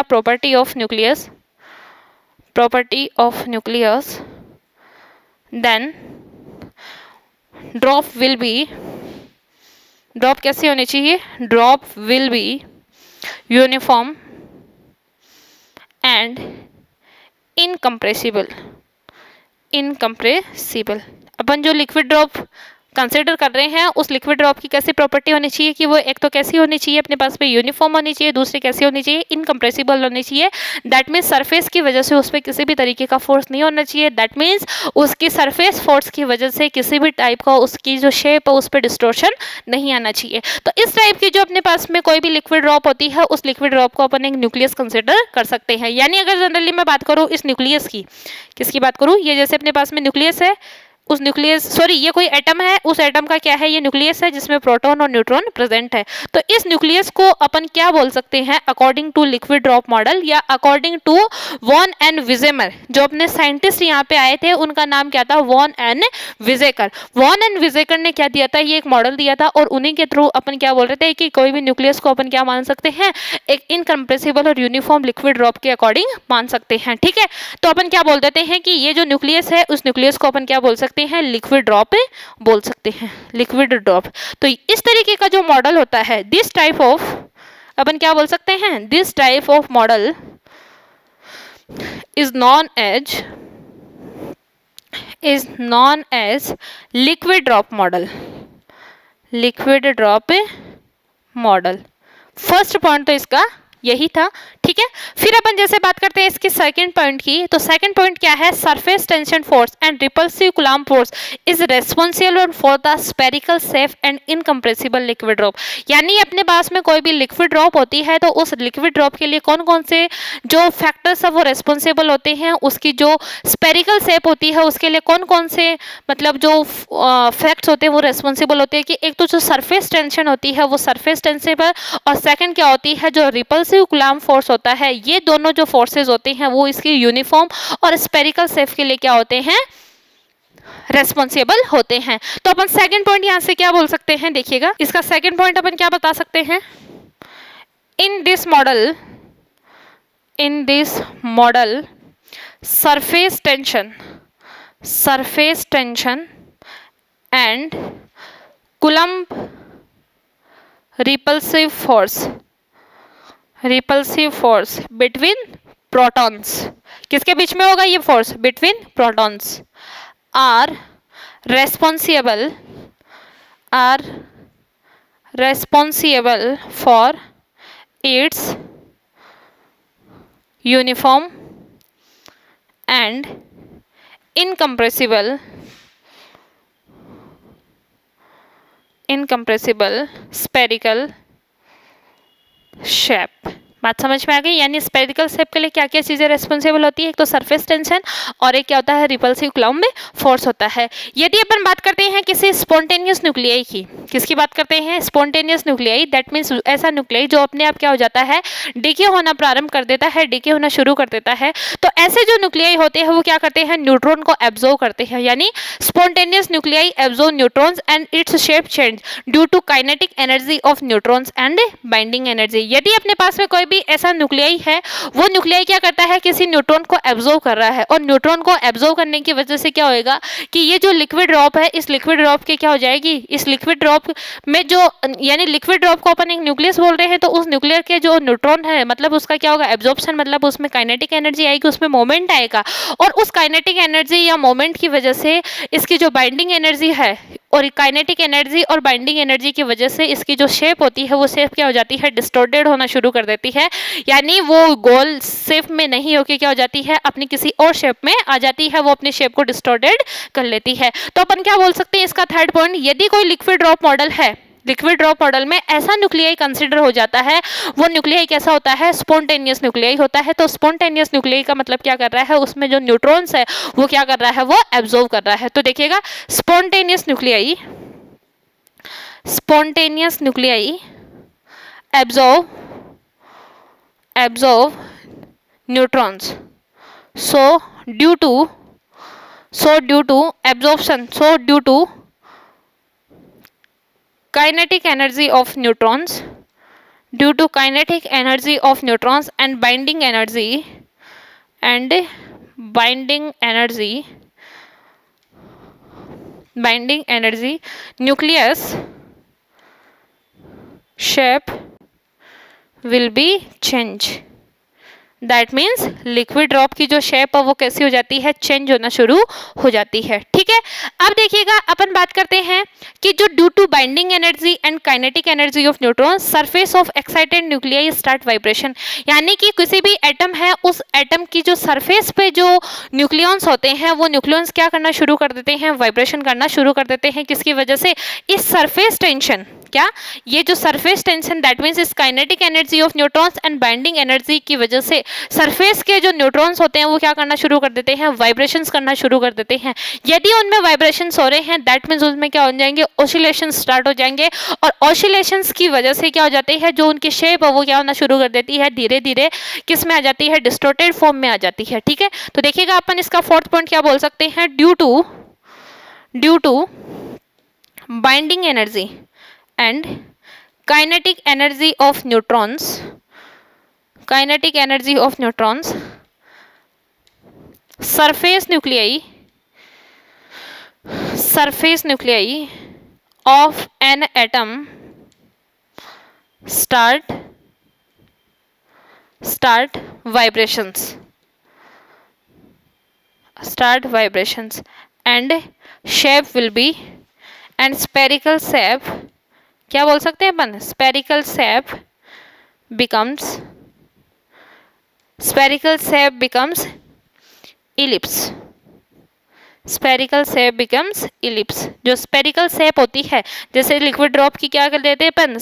property of nucleus, then drop कैसी होनी चाहिए, drop will be uniform and incompressible. अपन जो लिक्विड ड्रॉप कंसिडर कर रहे हैं उस लिक्विड ड्रॉप की कैसी प्रॉपर्टी होनी चाहिए कि वो एक तो कैसी होनी चाहिए अपने पास में यूनिफॉर्म होनी चाहिए, दूसरी कैसी होनी चाहिए इनकम्प्रेसिबल होनी चाहिए। दैट मीन्स सरफेस की वजह से उस पर किसी भी तरीके का फोर्स नहीं होना चाहिए। दैट मीन्स उसकी सरफेस फोर्स की वजह से किसी भी टाइप का उसकी जो शेप है उस पर डिस्टोर्शन नहीं आना चाहिए। तो इस टाइप की जो अपने पास में कोई भी लिक्विड ड्रॉप होती है उस लिक्विड ड्रॉप को अपन एक न्यूक्लियस कंसिडर कर सकते हैं। यानी अगर जनरली मैं बात करूँ इस न्यूक्लियस की, किसकी बात करूँ, ये जैसे अपने पास में न्यूक्लियस है, उस न्यूक्लियस सॉरी ये कोई एटम है, उस एटम का क्या है, ये न्यूक्लियस है जिसमें प्रोटॉन और न्यूट्रॉन प्रेजेंट है। तो इस न्यूक्लियस को अपन क्या बोल सकते हैं according to liquid drop model या according to von and Weizsacker, जो अपने साइंटिस्ट यहाँ पे आए थे उनका नाम क्या था, वॉन एंड विजेकर। वॉन एंड विजेकर ने क्या दिया था, ये एक मॉडल दिया था और उन्हीं के थ्रू अपन क्या बोल रहे थे कि कोई भी न्यूक्लियस को अपन क्या मान सकते हैं, एक इनकम्प्रेसिबल और यूनिफॉर्म लिक्विड ड्रॉप के अकॉर्डिंग मान सकते हैं। ठीक है, तो अपन क्या बोल देते हैं कि ये जो न्यूक्लियस है उस न्यूक्लियस को अपन क्या बोल सकते हैं, लिक्विड ड्रॉप बोल सकते हैं, लिक्विड ड्रॉप। तो इस तरीके का जो मॉडल होता है, दिस टाइप ऑफ अपन क्या बोल सकते हैं, this type of model is known as liquid drop model, liquid drop model. First point तो इसका यही था। ठीक है, फिर अपन जैसे बात करते हैं इसके सेकंड पॉइंट की, तो सेकंड पॉइंट क्या है, surface tension force and repulsive coulomb force is responsible for the spherical safe and incompressible liquid drop. यानी अपने पास में कोई भी लिक्विड ड्रॉप होती है तो उस लिक्विड ड्रॉप के लिए कौन कौन से जो फैक्टर्स है वो रेस्पॉन्सिबल होते हैं, उसकी जो स्फेरिकल शेप होती है उसके लिए कौन कौन से मतलब जो फैक्ट्स होते हैं वो रेस्पॉन्सिबल होते हैं कि एक तो जो सरफेस टेंशन होती है वो सरफेस टेंसेबल, और सेकंड क्या होती है जो रिपल्सिव कूलम्ब फोर्स होता है, ये दोनों जो फोर्सेस होते हैं वो इसकी यूनिफॉर्म और स्फेरिकल शेप के लिए क्या होते हैं, रेस्पॉन्सिबल होते हैं। तो अपन सेकंड पॉइंट यहां से क्या बोल सकते हैं, देखिएगा इसका सेकंड पॉइंट अपन क्या बता सकते हैं, in this model surface tension and coulomb repulsive force between protons, किसके बीच में होगा ये फोर्स, between protons, are responsible for its uniform and incompressible spherical shape. बात समझ में आ गई, यानी स्फेरिकल शेप के लिए क्या क्या चीजें रेस्पॉन्सिबल होती है, एक तो सरफेस टेंशन और एक क्या होता है, रिपल्सिव कूलम्ब फोर्स होता है। यदि अपन बात करते हैं किसी स्पॉन्टेनियस न्यूक्लियाई की, किसकी बात करते हैं, स्पॉन्टेनियस न्यूक्लियाई, दैट मीन्स ऐसा न्यूक्लियाई जो अपने आप क्या हो जाता है, डीके होना प्रारंभ कर देता है, डीके होना शुरू कर देता है। तो ऐसे जो न्यूक्लियाई होते हैं वो क्या करते हैं, न्यूट्रॉन को एब्जॉर्ब करते हैं, यानी spontaneous nuclei absorb neutrons and its shape change due to kinetic energy of neutrons and binding energy. यदि अपने पास में कोई भी ऐसा न्यूक्लियाई है, वो न्यूक्लियाई क्या करता है, किसी न्यूट्रॉन को एब्जॉर्ब कर रहा है, और न्यूट्रॉन को एब्जॉर्ब करने की वजह से क्या होएगा कि ये जो लिक्विड ड्रॉप है, इस लिक्विड ड्रॉप के क्या हो जाएगी, इस लिक्विड ड्रॉप में जो यानी लिक्विड ड्रॉप को अपन एक न्यूक्लियस बोल रहे हैं, तो उस न्यूक्लियर के जो न्यूट्रॉन है मतलब उसका क्या होगा, एब्जॉर्प्शन, मतलब उसमें काइनेटिक एनर्जी आएगी, उसमें मोमेंट आएगा, और उस काइनेटिक एनर्जी या मोमेंट की वजह से इसकी जो बाइंडिंग एनर्जी है, और काइनेटिक एनर्जी और बाइंडिंग एनर्जी की वजह से इसकी जो शेप होती है वो शेप क्या हो जाती है, डिस्टॉर्टेड होना शुरू कर देती है, यानी वो गोल शेप में नहीं होके क्या हो जाती है, अपनी किसी और शेप में आ जाती है, वो अपनी शेप को डिस्टॉर्टेड कर लेती है। तो अपन क्या बोल सकते हैं इसका थर्ड पॉइंट, यदि कोई लिक्विड ड्रॉप मॉडल है, लिक्विड ड्रॉप मॉडल में ऐसा न्यूक्लियाई कंसीडर हो जाता है, वो न्यूक्लियाई कैसा होता है, स्पॉन्टेनियस न्यूक्लियाई होता है। तो स्पॉन्टेनियस न्यूक्लियाई का मतलब क्या कर रहा है, उसमें जो न्यूट्रॉन्स है वो क्या कर रहा है, वो एब्जॉर्ब कर रहा है। तो देखिएगा spontaneous nuclei absorb neutrons, so due to absorption, so due to kinetic energy of neutrons, and binding energy, nucleus shape will be change। That means liquid drop की जो शेप है वो कैसी हो जाती है, चेंज होना शुरू हो जाती है। ठीक है, है। अब देखिएगा अपन बात करते हैं कि जो due to binding energy and kinetic energy of neutron surface of excited nuclei start vibration, यानी कि किसी भी एटम है उस एटम की जो सरफेस पे जो न्यूक्लियॉन्स होते हैं वो न्यूक्लियॉन्स क्या करना शुरू कर देते हैं, वाइब्रेशन करना शुरू कर देते हैं। किसकी वजह से? इस सरफेस टेंशन, क्या ये जो सरफेस टेंशन दैट मींस इस kinetic energy of neutrons and binding energy की वजह से सरफेस के जो न्यूट्रॉन्स होते हैं वो क्या करना शुरू कर देते हैं, वाइब्रेशंस करना शुरू कर देते हैं। यदि उनमें वाइब्रेशंस हो रहे हैं दैट मींस उनमें क्या हो जाएंगे, ऑसिलेशन स्टार्ट हो जाएंगे, और ऑसिलेशंस की वजह से क्या हो जाते हैं, जो उनकी शेप है वो क्या होना शुरू कर देती है, धीरे धीरे किस में आ जाती है, डिस्टॉर्टेड फॉर्म में आ जाती है। ठीक है, तो देखिएगा अपन इसका फोर्थ पॉइंट क्या बोल सकते हैं, due to binding energy and kinetic energy of neutrons surface nuclei of an atom start vibrations and shape will be and spherical shape, क्या बोल सकते हैं अपन, spherical shape becomes ellipse। जो स्पेरिकल शेप होती है, जैसे लिक्विड ड्रॉप की क्या कर लेते हैं अपन,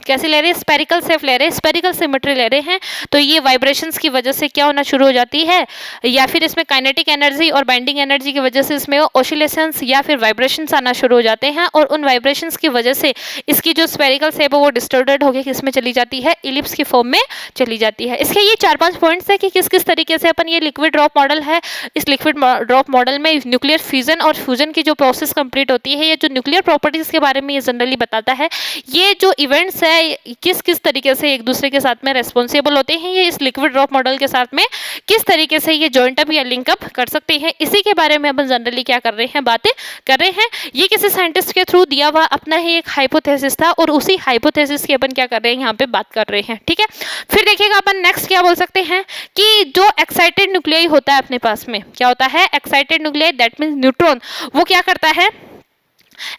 कैसे ले रहे हैं, स्पेरिकल शेप ले रहे हैं, स्पेरिकल सिमेट्री ले रहे हैं, तो ये वाइब्रेशंस की वजह से क्या होना शुरू हो जाती है, या फिर इसमें काइनेटिक एनर्जी और बाइंडिंग एनर्जी की वजह से इसमें ऑसिलेशंस या फिर वाइब्रेशंस आना शुरू हो जाते हैं, और उन वाइब्रेशंस की वजह से इसकी जो स्पेरिकल शेप है वो डिस्टॉर्टेड होकर किसमें चली जाती है, इलिप्स की फॉर्म में चली जाती है। इसके ये 4-5 पॉइंट्स है कि किस किस तरीके से अपन ये लिक्विड ड्रॉप मॉडल है, इस लिक्विड ड्रॉप मॉडल में न्यूक्लियर फ्यूजन और फ्यूजन की जो प्रोसेस कंप्लीट होती है, ये जो न्यूक्लियर प्रॉपर्टीज के बारे में ये जनरली बताता है। ये जो इवेंट्स है किस किस तरीके से एक दूसरे के साथ में रेस्पॉन्सिबल होते हैं, ये इस लिक्विड ड्रॉप मॉडल के साथ में किस तरीके से ये जॉइंट अप या लिंक अप कर सकते हैं, इसी के बारे में अपन जनरली क्या कर रहे हैं, बातें कर रहे हैं। ये किसी साइंटिस्ट के थ्रू दिया हुआ अपना ही एक हाइपोथेसिस था, और उसी हाइपोथेसिस की अपन क्या कर रहे हैं, यहाँ पे बात कर रहे हैं। ठीक है, फिर देखिएगा अपन नेक्स्ट क्या बोल सकते हैं कि जो एक्साइटेड न्यूक्लियाई होता है अपने पास में, क्या होता है, excited nuclei that means neutron, वो क्या करता है,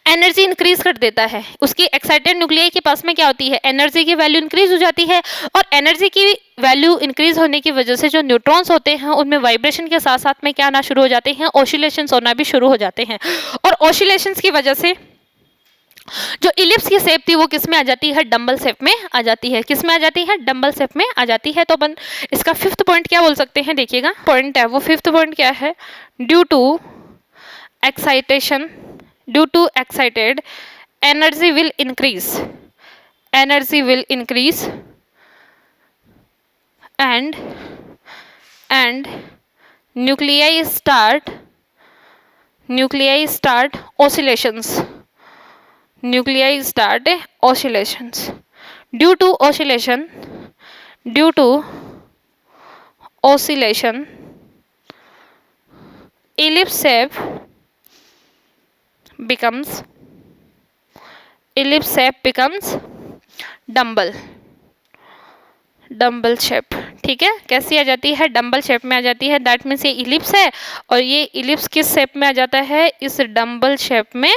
एनर्जी इंक्रीज कर देता है। उसकी एक्साइटेड न्यूक्लियाई के पास में क्या होती है, एनर्जी की वैल्यू इंक्रीज हो जाती है, और एनर्जी की वैल्यू इंक्रीज होने की वजह से जो न्यूट्रॉन्स होते हैं उनमें वाइब्रेशन के साथ साथ में क्या आना शुरू हो जाते हैं, ऑसिलेशंस होना भी शुरू हो जाते हैं, और ऑसिलेशंस की वजह से जो इलिप्स की शेप थी वो किस में आ जाती है, डंबल शेप में आ जाती है। किस में आ जाती है, डंबल शेप में आ जाती है। तो अपन इसका फिफ्थ पॉइंट क्या बोल सकते हैं, देखिएगा पॉइंट है वो, फिफ्थ पॉइंट क्या है, due to excited energy will increase and nuclei start oscillations due to oscillation ellipse shape becomes dumbbell shape. ठीक है, कैसी आ जाती है, डंबल शेप में आ जाती है। दैट मीन्स ये इलिप्स है, और ये इलिप्स किस शेप में आ जाता है, इस डंबल शेप में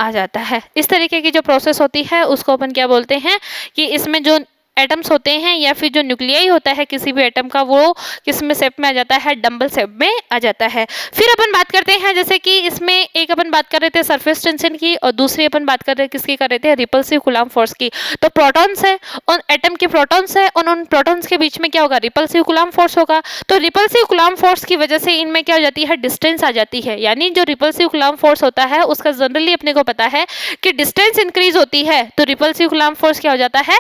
आ जाता है। इस तरीके की जो प्रोसेस होती है उसको अपन क्या बोलते हैं कि इसमें जो एटम्स होते हैं या फिर जो न्यूक्लियाई होता है किसी भी एटम का, वो किस में शेप में आ जाता है, डंबल शेप में आ जाता है। फिर अपन बात करते हैं, जैसे कि इसमें एक अपन बात कर रहे थे सरफेस टेंशन की, और दूसरी अपन बात कर रहे हैं किसकी कर रहे थे, रिपल्सिव कूलम्ब फोर्स की। तो प्रोटॉन्स है और एटम के प्रोटॉन्स है, और उन प्रोटॉन्स के बीच में क्या होगा, रिपल्सिव कूलम्ब फोर्स होगा। तो रिपल्सिव कूलम्ब फोर्स की वजह से इनमें क्या हो जाती है, डिस्टेंस आ जाती है। यानी जो रिपल्सिव कूलम्ब फोर्स होता है उसका जनरली अपने को पता है कि डिस्टेंस इंक्रीज होती है तो रिपल्सिव कूलम्ब फोर्स क्या हो जाता है,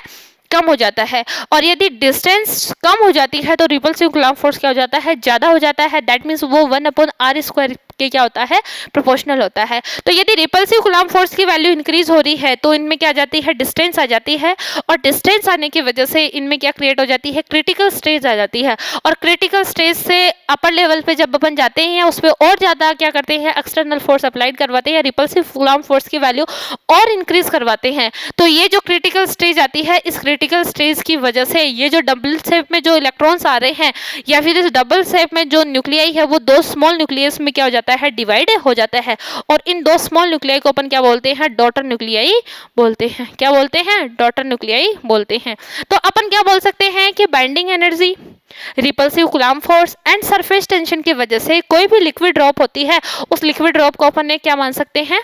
कम हो जाता है, और यदि डिस्टेंस कम हो जाती है तो रिपल्सिव कूलम्ब फोर्स क्या हो जाता है, ज्यादा हो जाता है। दैट मीन्स वो 1/r² के क्या होता है, प्रोपोर्शनल होता है। तो यदि रिपल्सिव कूलम्ब फोर्स की वैल्यू इंक्रीज हो रही है तो इनमें क्या आ जाती है, डिस्टेंस आ जाती है, और डिस्टेंस आने की वजह से इनमें क्या क्रिएट हो जाती है, क्रिटिकल स्टेज आ जाती है। और क्रिटिकल स्टेज से अपर लेवल पे जब अपन जाते हैं उस पर और ज्यादा क्या करते हैं, एक्सटर्नल फोर्स अप्लाइड करवाते हैं, रिपल्सिव कूलम्ब फोर्स की वैल्यू और इंक्रीज करवाते हैं। तो ये जो क्रिटिकल स्टेज आती है, इस क्रिटिकल स्टेज की वजह से ये जो डबल शेप में जो इलेक्ट्रॉन्स आ रहे हैं या फिर इस डबल शेप में जो न्यूक्लियाई है वो दो स्मॉल न्यूक्लियस में क्या हो जाता है, डिवाइड हो जाता है। और इन दो स्मॉल न्यूक्लियाई को अपन क्या बोलते हैं, डॉटर न्यूक्लियाई बोलते हैं। क्या बोलते हैं, डॉटर न्यूक्लियाई बोलते हैं। तो अपन क्या बोल सकते हैं कि binding energy, repulsive coulomb force and surface tension की वजह से कोई भी लिक्विड ड्रॉप होती है, उस लिक्विड ड्रॉप को अपन ने क्या मान सकते हैं,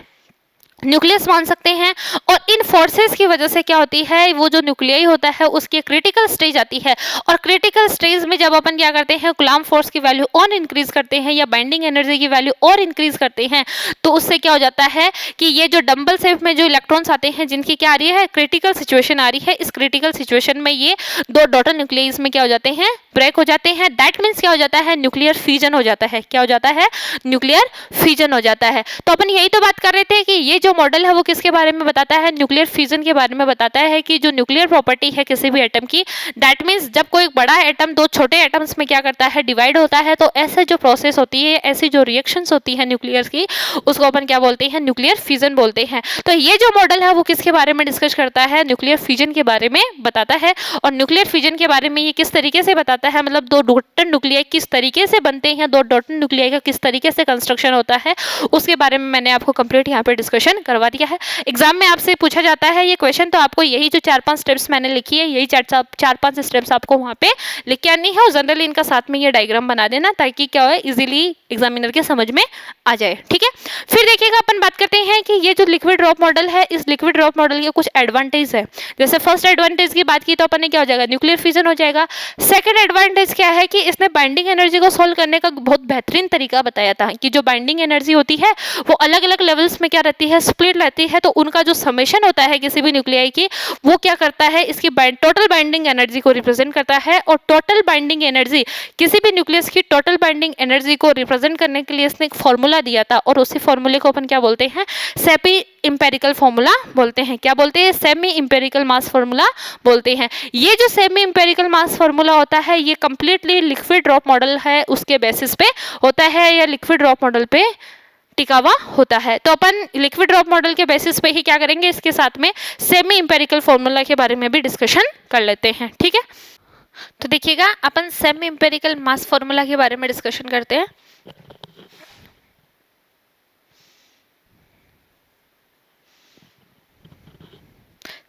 न्यूक्लियस मान सकते हैं। और इन फोर्सेस की वजह से क्या होती है, वो जो न्यूक्लियाई होता है उसकी क्रिटिकल स्टेज आती है। और क्रिटिकल स्टेज में जब अपन क्या करते हैं, कूलम्ब फोर्स की वैल्यू और इंक्रीज करते हैं या बाइंडिंग एनर्जी की वैल्यू और इंक्रीज करते हैं, तो उससे क्या हो जाता है कि ये जो डबल शेप में जो इलेक्ट्रॉन्स आते हैं जिनकी क्या आ रही है, क्रिटिकल सिचुएशन आ रही है, इस क्रिटिकल सिचुएशन में ये दो डॉटर न्यूक्लियस में क्या हो जाते हैं, ब्रेक हो जाते हैं। दैट मीन्स क्या हो जाता है, न्यूक्लियर फ्यूजन हो जाता है। क्या हो जाता है, न्यूक्लियर फ्यूजन हो जाता है। तो अपन यही तो बात कर रहे थे कि ये जो मॉडल है वो किसके बारे में बताता है, न्यूक्लियर फ्यूजन के बारे में बताता है कि जो न्यूक्लियर प्रॉपर्टी है किसी भी एटम की, दैट मीन्स जब कोई बड़ा एटम दो छोटे एटम्स में क्या करता है, डिवाइड होता है, तो ऐसे जो प्रोसेस होती है, ऐसी जो रिएक्शंस होती है न्यूक्लियर की, उसको अपन क्या बोलते हैं, न्यूक्लियर फ्यूजन बोलते हैं। तो ये जो मॉडल है वो किसके बारे में डिस्कस करता है, न्यूक्लियर फ्यूजन के बारे में बताता है। और न्यूक्लियर फ्यूजन के बारे में ये किस तरीके से बताता है, मतलब दो डॉटर न्यूक्लियाई किस तरीके से बनते हैं, दो डॉटर न्यूक्लियाई का किस तरीके से कंस्ट्रक्शन होता है, उसके बारे में मैंने आपको कंप्लीट यहाँ पे डिस्कशन करवा दिया है। एग्जाम में आपसे पूछा जाता है ये क्वेश्चन, तो आपको यही जो 4-5 स्टेप्स मैंने लिखी है, यही 4-5 स्टेप्स आपको वहाँ पे लिख के आनी है। और जनरली इनका साथ में ये डायग्राम बना देना ताकि क्या हो, इजीली एग्जामिनर के समझ में आ जाए। ठीक है, फिर देखिएगा अपन बात करते हैं कि ये जो लिक्विड ड्रॉप मॉडल है, इस लिक्विड ड्रॉप मॉडल के कुछ एडवांटेज है। जैसे फर्स्ट एडवांटेज की बात की तो अपन ने क्या हो जाएगा, न्यूक्लियर फ्यूजन हो जाएगा। सेकंड एडवांटेज क्या है कि इसने बाइंडिंग एनर्जी को सोल्व करने का बहुत बेहतरीन तरीका बताया था कि जो बाइंडिंग एनर्जी होती है वो अलग अलग लेवल्स में क्या रहती है, स्प्लिट रहती है। तो उनका जो समेशन होता है किसी भी न्यूक्लियाई की, वो क्या करता है, इसकी टोटल बाइंडिंग एनर्जी को रिप्रेजेंट करता है। और टोटल बाइंडिंग एनर्जी, किसी भी न्यूक्लियस की टोटल बाइंडिंग एनर्जी को रिप्रेजेंट करने के लिए इसने एक फॉर्मूला दिया था, और उसी फॉर्मूले को अपन क्या बोलते हैं, सेमी इंपेरिकल फॉर्मूला बोलते हैं। क्या बोलते हैं, सेमी इंपेरिकल मास फॉर्मूला बोलते हैं। ये जो सेमी इंपेरिकल मास फॉर्मूला होता है ये कंप्लीटली लिक्विड ड्रॉप मॉडल है उसके बेसिस पे होता है, या लिक्विड ड्रॉप मॉडल पे टिका हुआ होता है। तो अपन लिक्विड ड्रॉप मॉडल के बेसिस पे ही क्या करेंगे, इसके साथ में सेमी इंपेरिकल फॉर्मूला के बारे में भी डिस्कशन कर लेते हैं। ठीक है, तो देखिएगा अपन सेमी इंपेरिकल मास फॉर्मूला के बारे में डिस्कशन करते हैं।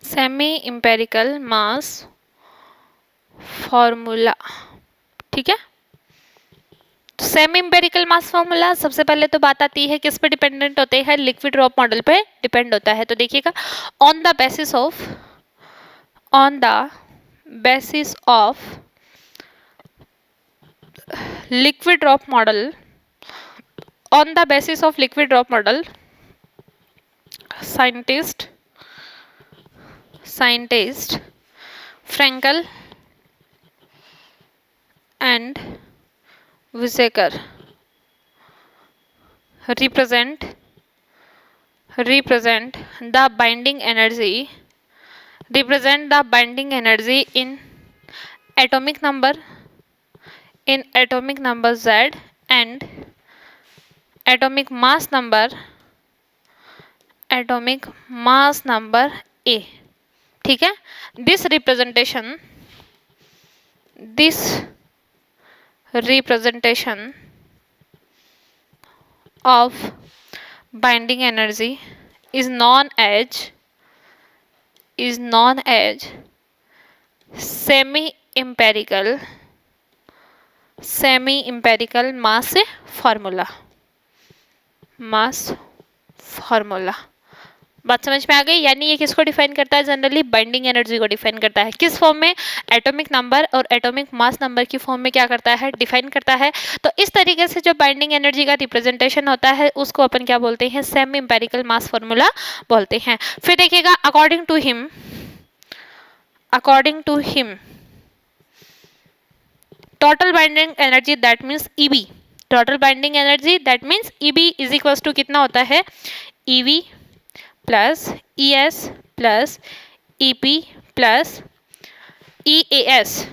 सेमी इंपेरिकल मास फॉर्मूला, ठीक है। तो सेमी इंपेरिकल मास फॉर्मूला सबसे पहले तो बात आती है किस पे डिपेंडेंट होते हैं, लिक्विड ड्रॉप मॉडल पे डिपेंड होता है। तो देखिएगा, on the basis of liquid drop model, on the basis of liquid drop model, scientist Frenkel and Whittaker represent the binding energy in atomic number Z and atomic mass number A। ठीक है, this representation of binding energy is known as semi empirical mass formula। बात समझ में आ गई, यानी ये किसको define करता है, जनरली बाइंडिंग एनर्जी को डिफाइन करता है। किस फॉर्म में, एटॉमिक नंबर और एटॉमिक मास नंबर की फॉर्म में क्या करता है, डिफाइन करता है। तो इस तरीके से जो बाइंडिंग एनर्जी का रिप्रेजेंटेशन होता है उसको अपन क्या बोलते हैं, सेमी इंपेरिकल मास फॉर्मूला बोलते हैं। फिर देखिएगा, according to him total binding energy that means EB, total binding energy that means EB is equal to कितना होता है, EV plus ES plus EP plus EAS,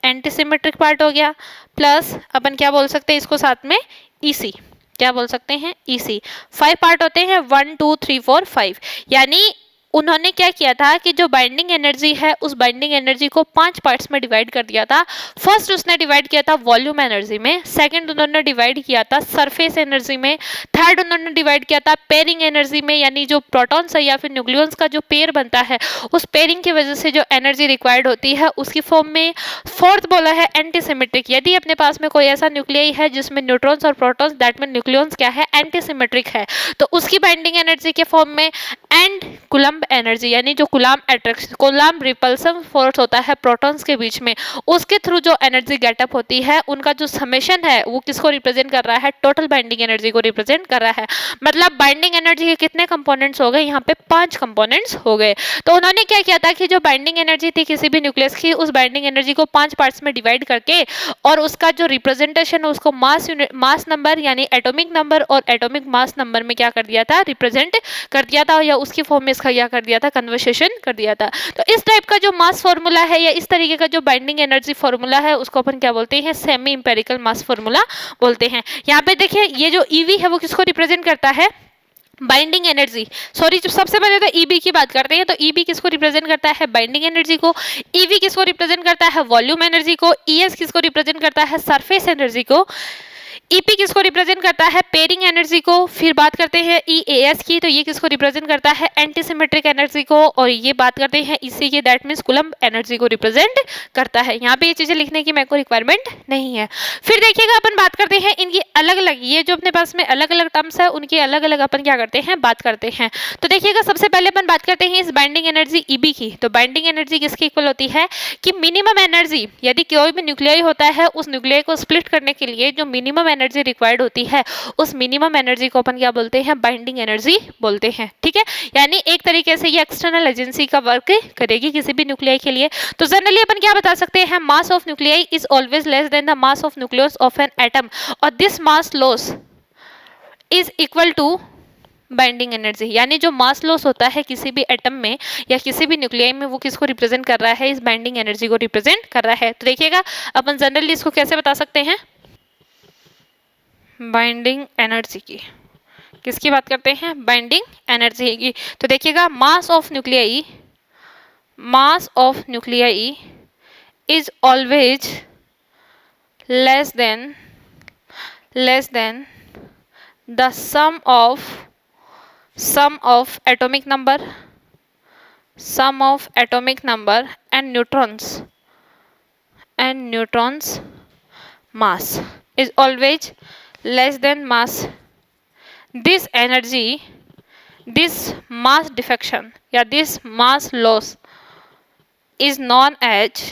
antisymmetric part हो गया, प्लस अपन क्या बोल सकते हैं इसको साथ में EC, क्या बोल सकते हैं EC। 5 पार्ट होते हैं, 1 2 3 4 5, यानी उन्होंने क्या किया था कि जो बाइंडिंग एनर्जी है उस बाइंडिंग एनर्जी को 5 पार्ट्स में डिवाइड कर दिया था। फर्स्ट उसने डिवाइड किया था वॉल्यूम एनर्जी में, सेकंड उन्होंने डिवाइड किया था सरफेस एनर्जी में, थर्ड उन्होंने डिवाइड किया था पेयरिंग एनर्जी में, यानी जो प्रोटॉन्स है या फिर न्यूक्लियॉन्स का जो पेयर बनता है उस पेयरिंग की वजह से जो एनर्जी रिक्वायर्ड होती है उसकी फॉर्म में। फोर्थ बोला है एंटीसिमेट्रिक, यदि अपने पास में कोई ऐसा न्यूक्लियाई है जिसमें न्यूट्रॉन्स और प्रोटॉन्स दैट मीन न्यूक्लियॉन्स क्या है एंटीसिमेट्रिक है, तो उसकी बाइंडिंग एनर्जी के फॉर्म में। एंड कुलम्ब एनर्जी, यानी जो कुलाम अट्रैक्शन कुलाम रिपल्सन फोर्स होता है प्रोटॉन्स के बीच में, उसके थ्रू जो एनर्जी गेटअप होती है उनका जो समेशन है वो किसको रिप्रेजेंट कर रहा है, टोटल बाइंडिंग एनर्जी को रिप्रेजेंट कर रहा है। मतलब बाइंडिंग एनर्जी के कितने कंपोनेंट्स हो गए, यहाँ पे 5 कंपोनेंट्स हो गए। तो उन्होंने क्या किया था कि जो बाइंडिंग एनर्जी थी किसी भी न्यूक्लियस की, उस बाइंडिंग एनर्जी को 5 पार्ट्स में डिवाइड करके और उसका जो रिप्रेजेंटेशन है उसको मास नंबर यानी एटॉमिक नंबर और एटॉमिक मास नंबर में क्या कर दिया था, रिप्रेजेंट कर दिया था, या उसकी फॉर्म में इसका क्या कर दिया था, कन्वर्सेशन कर दिया था। तो इस टाइप का जो मास फॉर्मूला है या इस तरीके का जो बाइंडिंग एनर्जी फॉर्मूला है उसको अपन क्या बोलते हैं, सेमी इंपेरिकल मास फॉर्मूला बोलते हैं। यहाँ पे देखिए ये जो ईवी है वो किसको रिप्रेजेंट करता है, बाइंडिंग एनर्जी। सॉरी, सबसे पहले तो ईबी की बात करते हैं। तो ईबी किसको रिप्रेजेंट करता है, बाइंडिंग एनर्जी को। ईवी किसको रिप्रेजेंट करता है, वॉल्यूम एनर्जी को। ईएस किसको रिप्रेजेंट करता है, सरफेस एनर्जी को। ईपी किसको रिप्रेजेंट करता है, पेयरिंग एनर्जी को। फिर बात करते हैं ईएएस की, तो ये किसको रिप्रेजेंट करता है, एंटीसिमेट्रिक एनर्जी को। और ये बात करते हैं इसी की, दैट मींस कूलम्ब एनर्जी को रिप्रेजेंट करता है। यहाँ पे ये चीजें लिखने की मेरे को रिक्वायरमेंट नहीं है। फिर देखिएगा अपन बात करते हैं इनकी अलग अलग, ये जो अपने पास में अलग अलग टर्म्स है उनकी अलग अलग अपन क्या करते हैं, बात करते हैं। तो देखिएगा सबसे पहले अपन बात करते हैं इस बाइंडिंग एनर्जी ईबी की। तो बाइंडिंग एनर्जी किसकी इक्वल होती है कि मिनिमम एनर्जी, यदि कोई भी न्यूक्लियाई होता है उस न्यूक्लियाई को स्प्लिट करने के लिए जो मिनिमम एनर्जी रिक्वायर्ड होती है उस मिनिमम एनर्जी को अपन क्या बोलते हैं, बाइंडिंग एनर्जी बोलते हैं। ठीक है, यानी एक तरीके से ये एक्सटर्नल एजेंसी का वर्क करेगी किसी भी न्यूक्लियाई के लिए। तो जनरली अपन क्या बता सकते हैं, mass of nuclei is always less than the mass of nucleus of an atom और this mass loss is equal to binding energy. यानी जो मास लॉस होता है किसी भी एटम में या किसी भी न्यूक्लियाई में वो किसको रिप्रेजेंट कर रहा है, इस बाइंडिंग एनर्जी को रिप्रेजेंट कर रहा है। तो देखिएगा अपन जनरली इसको कैसे बता सकते हैं, बाइंडिंग एनर्जी की, किसकी बात करते हैं, बाइंडिंग एनर्जी की। तो देखिएगा mass of nuclei is always less than the sum of atomic number and neutrons mass is always less than mass. This mass defection या this mass loss is known as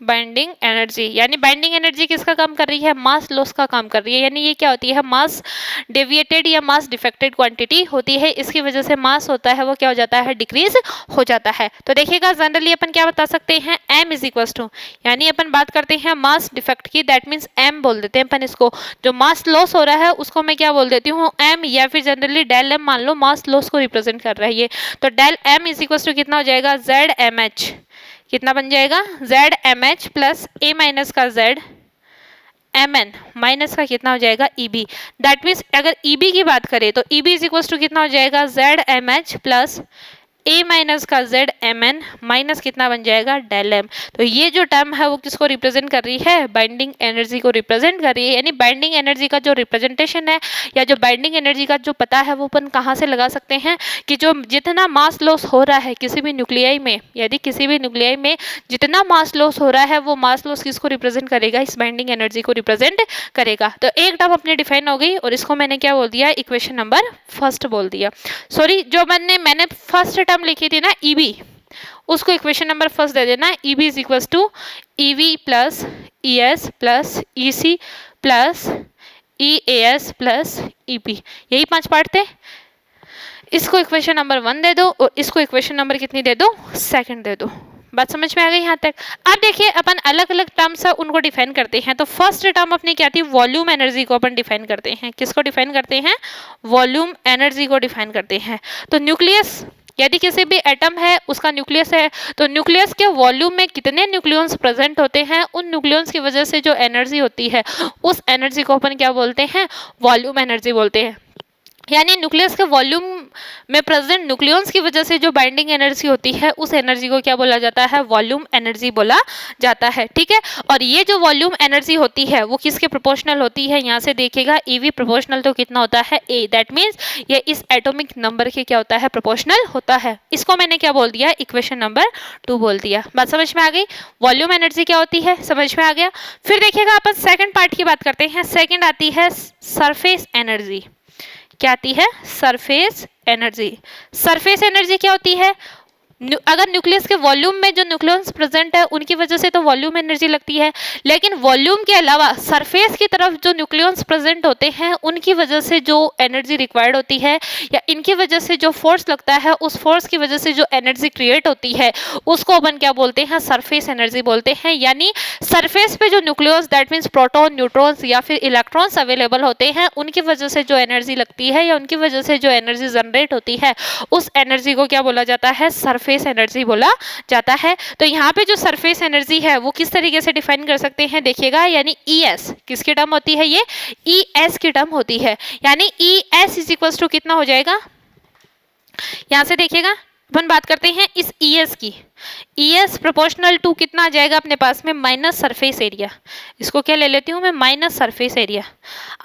binding energy. यानी binding energy किसका काम कर रही है, mass loss का काम कर रही है। यानी ये क्या होती है, मास डेविएटेड या मास डिफेक्टेड क्वांटिटी होती है, इसकी वजह से मास होता है वो क्या हो जाता है, डिक्रीज हो जाता है। तो देखिएगा जनरली अपन क्या बता सकते हैं, m इज इक्वल टू, यानी अपन बात करते हैं मास डिफेक्ट की, दैट मीन्स m बोल देते हैं अपन इसको। जो मास लॉस हो रहा है उसको मैं क्या बोल देती हूँ, m, या फिर जनरली डेल m मान लो मास लॉस को रिप्रेजेंट कर रहा है ये। तो del m is equal to कितना हो जाएगा, ZMH, कितना बन जाएगा, ZMH प्लस a माइनस का ZMN माइनस का कितना हो जाएगा, EB। दैट मीन्स अगर EB की बात करें तो EB इज इक्वल टू कितना हो जाएगा, ZMH प्लस a माइनस का ZMN माइनस कितना बन जाएगा, डेल m। तो ये जो टर्म है वो किसको रिप्रेजेंट कर रही है, बाइंडिंग एनर्जी को रिप्रेजेंट कर रही है। यानी बाइंडिंग एनर्जी का जो रिप्रेजेंटेशन है या जो बाइंडिंग एनर्जी का जो पता है वो अपन कहाँ से लगा सकते हैं कि जो जितना मास लॉस हो रहा है किसी भी न्यूक्लियाई में, यदि किसी भी न्यूक्लियाई में जितना मास लॉस हो रहा है वो मास लॉस किसको रिप्रेजेंट करेगा, इस बाइंडिंग एनर्जी को रिप्रेजेंट करेगा। तो एक टर्म अपनी डिफाइन हो गई और इसको मैंने क्या बोल दिया, इक्वेशन नंबर फर्स्ट बोल दिया। सॉरी, जो मैंने फर्स्ट टर्म लिखी थी ना EB, उसको इक्वेशन नंबर फर्स्ट दे देना। EB is equal to EV plus ES plus EC plus EAS plus EP, यही 5 पार्ट थे। इसको इक्वेशन नंबर 1 दे दो और इसको इक्वेशन नंबर कितनी दे दो, सेकंड दे दो। बात समझ में आ गई यहाँ तक। अब देखिए अपन अलग अलग टर्म्स है उनको डिफाइन करते हैं। तो फर्स्ट टर्म अपनी क्या थी, वॉल्यूम एनर्जी को अपन डिफाइन करते हैं। किसको डिफाइन करते हैं, वॉल्यूम एनर्जी को डिफाइन करते हैं। तो न्यूक्लियस, यदि किसी भी एटम है उसका न्यूक्लियस है तो न्यूक्लियस के वॉल्यूम में कितने न्यूक्लियॉन्स प्रेजेंट होते हैं, उन न्यूक्लियॉन्स की वजह से जो एनर्जी होती है उस एनर्जी को अपन क्या बोलते हैं, वॉल्यूम एनर्जी बोलते हैं। यानी न्यूक्लियस के वॉल्यूम में प्रेजेंट न्यूक्लियॉन्स की वजह से जो बाइंडिंग एनर्जी होती है उस एनर्जी को क्या बोला जाता है, वॉल्यूम एनर्जी बोला जाता है। ठीक है, और ये जो वॉल्यूम एनर्जी होती है वो किसके प्रोपोर्शनल होती है, यहाँ से देखिएगा EV प्रोपोर्शनल तो कितना होता है A, दैट मीन्स ये इस एटॉमिक नंबर के क्या होता है, प्रोपोर्शनल होता है। इसको मैंने क्या बोल दिया, इक्वेशन नंबर 2 बोल दिया। बात समझ में आ गई, वॉल्यूम एनर्जी क्या होती है समझ में आ गया। फिर देखिएगा अपन सेकंड पार्ट की बात करते हैं। सेकंड आती है सरफेस एनर्जी। क्या आती है, सरफेस एनर्जी। सरफेस एनर्जी क्या होती है, अगर न्यूक्लियस के वॉल्यूम में जो न्यूक्लियॉन्स प्रेजेंट है उनकी वजह से तो वॉल्यूम एनर्जी लगती है, लेकिन वॉल्यूम के अलावा सरफेस की तरफ जो न्यूक्लियॉन्स प्रेजेंट होते हैं उनकी वजह से जो एनर्जी रिक्वायर्ड होती है या इनकी वजह से जो फोर्स लगता है उस फोर्स की वजह से जो एनर्जी क्रिएट होती है उसको अपन क्या बोलते हैं, सरफेस एनर्जी बोलते हैं। यानी सरफेस पे जो nucleus that means proton, neutrons या फिर इलेक्ट्रॉन्स अवेलेबल होते हैं उनकी वजह से जो एनर्जी लगती है या उनकी वजह से जो एनर्जी जनरेट होती है उस एनर्जी को क्या बोला जाता है, सरफेस एनर्जी बोला जाता है। तो यहाँ पे जो सरफेस एनर्जी है वो किस तरीके से डिफाइन कर सकते हैं, देखिएगा, यानी ES किसकी टर्म होती है, ये ES की टर्म होती है। यानी ES इज इक्वल टू कितना हो जाएगा, यहां से देखिएगा अपन बात करते हैं इस ES की, ES प्रोपोर्शनल टू कितना आ जाएगा अपने पास में, माइनस सरफेस एरिया। इसको क्या ले लेती हूँ मैं, माइनस सरफेस एरिया।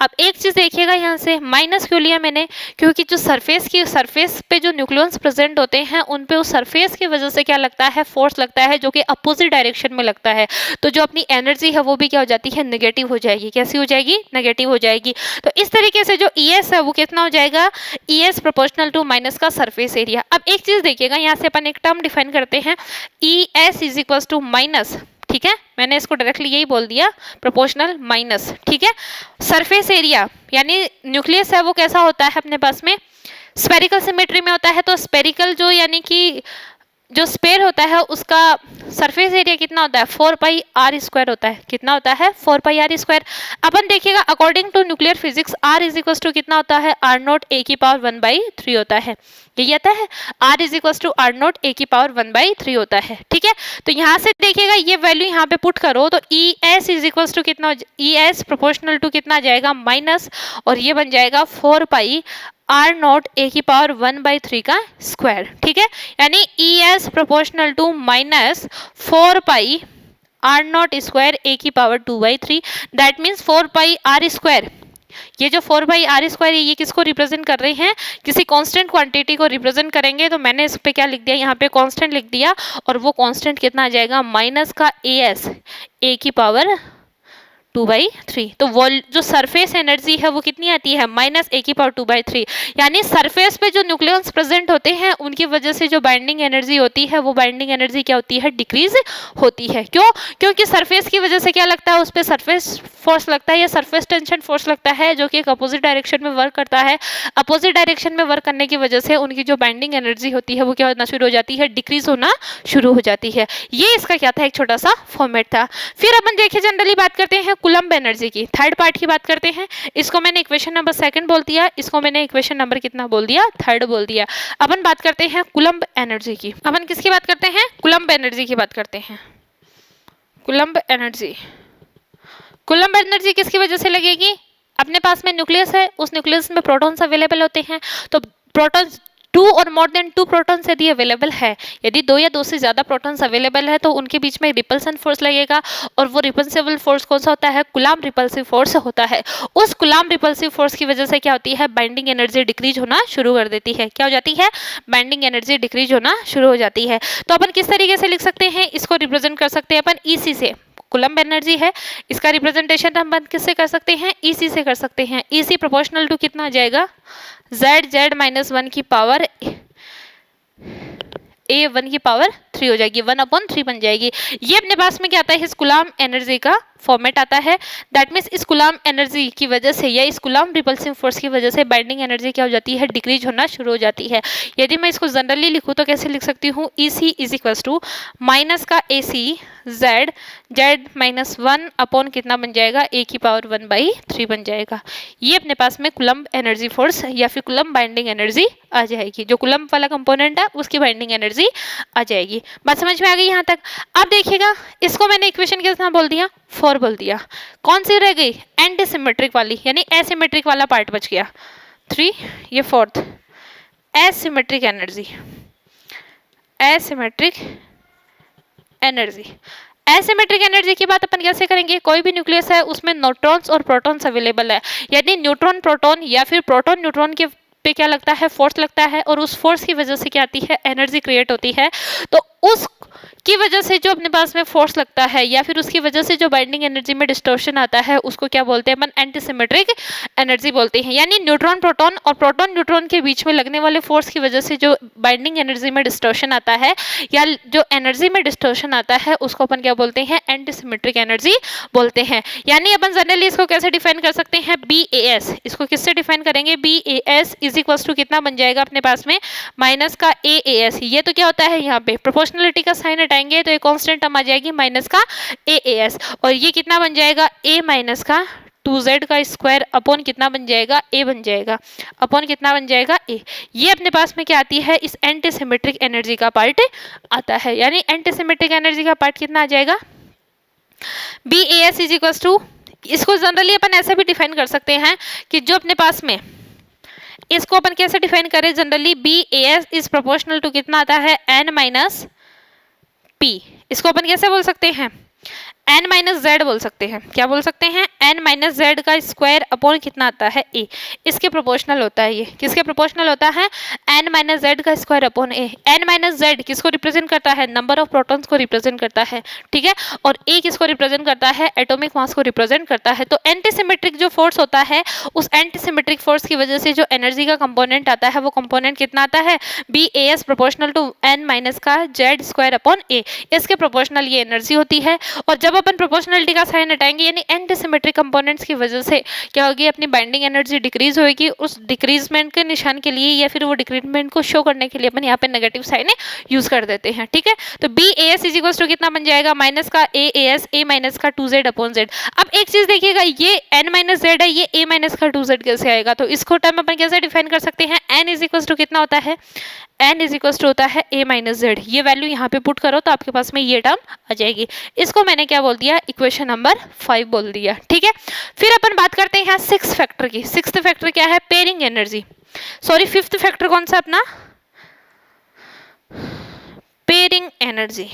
अब एक चीज देखिएगा यहाँ से माइनस क्यों लिया मैंने, क्योंकि जो सरफेस पे जो न्यूक्लियॉन्स प्रेजेंट होते हैं उन पे उस सरफेस की वजह से क्या लगता है, फोर्स लगता है जो कि अपोजिट डायरेक्शन में लगता है। तो जो अपनी एनर्जी है वो भी क्या हो जाती है, नेगेटिव हो जाएगी। कैसी हो जाएगी, नेगेटिव हो जाएगी। तो इस तरीके से जो ES है वो कितना हो जाएगा, ES प्रोपोर्शनल टू माइनस का सरफेस एरिया। अब एक चीज देखिएगा यहाँ से अपन एक टर्म डिफाइन करते हैं, ES is equal to minus, ठीक है, मैंने इसको डायरेक्टली यही बोल दिया, प्रोपोर्शनल माइनस। ठीक है, सरफेस एरिया यानी न्यूक्लियस है वो कैसा होता है अपने पास में, स्फेरिकल सिमेट्री में होता है। तो स्फेरिकल जो यानी कि जो स्पेयर होता है उसका सरफेस एरिया कितना होता है, 4πr² होता है। कितना होता है, 4πr²। अपन देखिएगा according to nuclear physics R is equal to कितना होता है, R0 a की पावर 1/3 होता है। यही आता है, R is equal to R0 a की पावर 1/3 होता है। ठीक है, तो यहाँ से देखिएगा ये वैल्यू यहाँ पे पुट करो तो ES इज इक्वल टू कितना, ES प्रोपोर्शनल टू कितना आ जाएगा, माइनस, और ये बन जाएगा 4πr0 a की पावर 1/3 का स्क्वायर। ठीक है, यानी ES proportional to minus 4πr0 square a की पावर 2/3, दैट मीन्स 4πr²। ये जो 4/r² है ये किसको रिप्रेजेंट कर रहे हैं, किसी कांस्टेंट क्वांटिटी को रिप्रेजेंट करेंगे। तो मैंने इस पे क्या लिख दिया, यहाँ पे कांस्टेंट लिख दिया, और वो कांस्टेंट कितना आ जाएगा, माइनस का AS a की पावर 2/3। तो जो सरफेस एनर्जी है वो कितनी आती है, माइनस a की पावर 2/3। यानी सरफेस पे जो न्यूक्लियॉन्स प्रेजेंट होते हैं उनकी वजह से जो बाइंडिंग एनर्जी होती है वो बाइंडिंग एनर्जी क्या होती है, डिक्रीज होती है। क्यों, क्योंकि सरफेस की वजह से क्या लगता है, उस पर सरफेस फोर्स लगता है या सरफेस टेंशन फोर्स लगता है जो कि एक अपोजिट डायरेक्शन में वर्क करता है। अपोजिट डायरेक्शन में वर्क करने की वजह से उनकी जो बाइंडिंग एनर्जी होती है वो क्या होना शुरू हो जाती है, डिक्रीज होना शुरू हो जाती है। ये इसका क्या था, एक छोटा सा फॉर्मेट था। फिर अपन देखिए जनरली बात करते हैं कूलम्ब एनर्जी की, थर्ड पार्ट की बात करते हैं। इसको मैंने इक्वेशन नंबर 2 बोल दिया, इसको मैंने इक्वेशन नंबर कितना बोल दिया, 3 बोल दिया। अपन बात करते हैं कूलम्ब एनर्जी की। अपन किसकी बात करते हैं, कूलम्ब एनर्जी की बात करते हैं। कूलम्ब एनर्जी, कूलम्ब एनर्जी किसकी वजह से लगेगी, अपने पास में न्यूक्लियस है, उस न्यूक्लियस में प्रोटॉन्स अवेलेबल होते हैं। तो प्रोटॉन्स 2 और मोर देन 2 प्रोटॉन्स यदि अवेलेबल है, यदि 2 या 2 से ज़्यादा प्रोटॉन्स अवेलेबल है तो उनके बीच में रिपल्सन फोर्स लगेगा, और वो रिपल्सिबल फोर्स कौन सा होता है, कूलम्ब रिपल्सिव फोर्स होता है। उस कूलम्ब रिपल्सिव फोर्स की वजह से क्या होती है, बाइंडिंग एनर्जी डिक्रीज होना शुरू कर देती है। क्या हो जाती है, बाइंडिंग एनर्जी डिक्रीज होना शुरू हो जाती है। तो अपन किस तरीके से लिख सकते हैं, इसको रिप्रेजेंट कर सकते हैं अपन EC से। कूलम्ब एनर्जी है, इसका रिप्रेजेंटेशन हम किससे कर सकते हैं, EC से कर सकते हैं। EC प्रोपोर्शनल टू कितना आ जाएगा, Z-1 की पावर A1 की पावर 3 हो जाएगी, 1/3 बन जाएगी। ये अपने पास में क्या आता है, इस कूलम्ब एनर्जी का फॉर्मेट आता है। दैट मीन्स इस कूलम्ब एनर्जी की वजह से या इस कूलम्ब रिपल्सिव फोर्स की वजह से बाइंडिंग एनर्जी क्या हो जाती है, डिक्रीज होना शुरू हो जाती है। यदि मैं इसको जनरली लिखूँ तो कैसे लिख सकती हूँ, EC is equal to minus का AC Z-1 अपॉन कितना बन जाएगा, A की पावर 1/3 बन जाएगा। ये अपने पास में कूलम्ब एनर्जी फोर्स या फिर कूलम्ब बाइंडिंग एनर्जी आ जाएगी। जो कूलम्ब वाला कंपोनेंट है उसकी बाइंडिंग एनर्जी आ जाएगी। बात समझ में आ गई यहाँ तक। अब देखिएगा इसको मैंने इक्वेशन कितना बोल दिया, 4 बोल दिया। कौन सी रह गई, एंटी सिमेट्रिक वाली, यानी एसिमेट्रिक वाला पार्ट बच गया 3, ये 4th asymmetric energy, asymmetric energy. Asymmetric energy की बात अपन कैसे करेंगे, कोई भी न्यूक्लियस है उसमें न्यूट्रॉन्स और प्रोटॉन्स अवेलेबल है, यानी न्यूट्रॉन प्रोटॉन या फिर प्रोटॉन न्यूट्रॉन के पे क्या लगता है, फोर्स लगता है, और उस फोर्स की वजह से क्या आती है, एनर्जी क्रिएट होती है। तो उस की वजह से जो अपने पास में फोर्स लगता है या फिर उसकी वजह से जो बाइंडिंग एनर्जी में डिस्टॉर्शन आता है उसको क्या बोलते हैं अपन, एंटीसिमेट्रिक एनर्जी बोलते हैं। यानी न्यूट्रॉन प्रोटॉन और प्रोटॉन न्यूट्रॉन के बीच में लगने वाले फोर्स की वजह से जो बाइंडिंग एनर्जी में डिस्टॉर्शन आता है या जो एनर्जी में डिस्टॉर्शन आता है उसको अपन क्या बोलते हैं, एंटीसिमेट्रिक एनर्जी बोलते हैं। यानी अपन जनरली इसको कैसे डिफाइन कर सकते हैं, BAS, इसको किससे डिफाइन करेंगे, BAS इज इक्वल टू कितना बन जाएगा अपने पास में, माइनस का AAS। ये तो क्या होता है, यहाँ पे प्रोपोर्शनलिटी का साइन हटाएंगे तो एक कांस्टेंट टर्म आ जाएगी माइनस का AAS, और ये कितना बन जाएगा, A माइनस का 2z का स्क्वायर अपॉन कितना बन जाएगा, A बन जाएगा, अपॉन कितना बन जाएगा, A। ये अपने पास में क्या आती है, इस एंटीसिमेट्रिक एनर्जी का पार्ट आता है। यानी एंटीसिमेट्रिक एनर्जी का पार्ट कितना आ जाएगा, BAS इज इक्वल टू, इसको जनरली अपन ऐसे भी डिफाइन कर सकते हैं कि जो अपने पास में, इसको अपन कैसे डिफाइन करें generally, BAS is proportional to कितना आता है, N माइनस P। इसको अपन कैसे बोल सकते हैं, N माइनस जेड बोल सकते हैं। क्या बोल सकते हैं, N माइनस जेड का स्क्वायर अपॉन कितना आता है, A। इसके प्रोपोर्शनल होता है, ये किसके प्रोपोर्शनल होता है, N माइनस जेड का square upon A। N minus Z किसको रिप्रेजेंट करता है, नंबर ऑफ प्रोटॉन्स को रिप्रेजेंट करता है, ठीक है, और A किसको रिप्रेजेंट करता है, एटॉमिक मास को रिप्रेजेंट करता है। तो एंटीसिमेट्रिक जो फोर्स होता है, उस एंटीसिमेट्रिक फोर्स की वजह से जो एनर्जी का कंपोनेंट आता है वो कंपोनेंट कितना आता है, BAS proportional to N minus का जेड स्क्वायर अपॉन A। इसके प्रोपोर्शनल ये एनर्जी होती है। और जब अपन प्रोपोर्शनलिटी का साइन हटाएंगे यानी एंटीसिमेट्रिक कंपोनेंट्स की वजह से क्या होगी, अपनी बाइंडिंग एनर्जी डिक्रीज होगी। उस डिक्रीजमेंट के निशान के लिए या फिर वो डिक्रीजमेंट को शो करने के लिए अपन यहाँ पे नेगेटिव साइन यूज कर देते हैं, ठीक है। तो BAS इज इक्वल टू कितना बन जाएगा, माइनस का AAS, A माइनस का 2z अपॉन z। अब एक चीज देखिएगा, ये N माइनस जेड है, ये A माइनस का 2z कैसे आएगा, तो इसको टर्म अपन कैसे डिफाइन कर सकते हैं, N इज इक्वल टू कितना होता है, N इज इक्वल टू होता है A माइनस जेड। ये वैल्यू यहाँ पे पुट करो तो आपके पास में ये टर्म आ जाएगी। इसको मैंने क्या बोल दिया, इक्वेशन नंबर 5 बोल दिया, ठीक है। फिर अपन बात करते हैं 6th फैक्टर की। 6th फैक्टर क्या है, pairing energy, sorry 5th factor कौन सा अपना, पेयरिंग एनर्जी।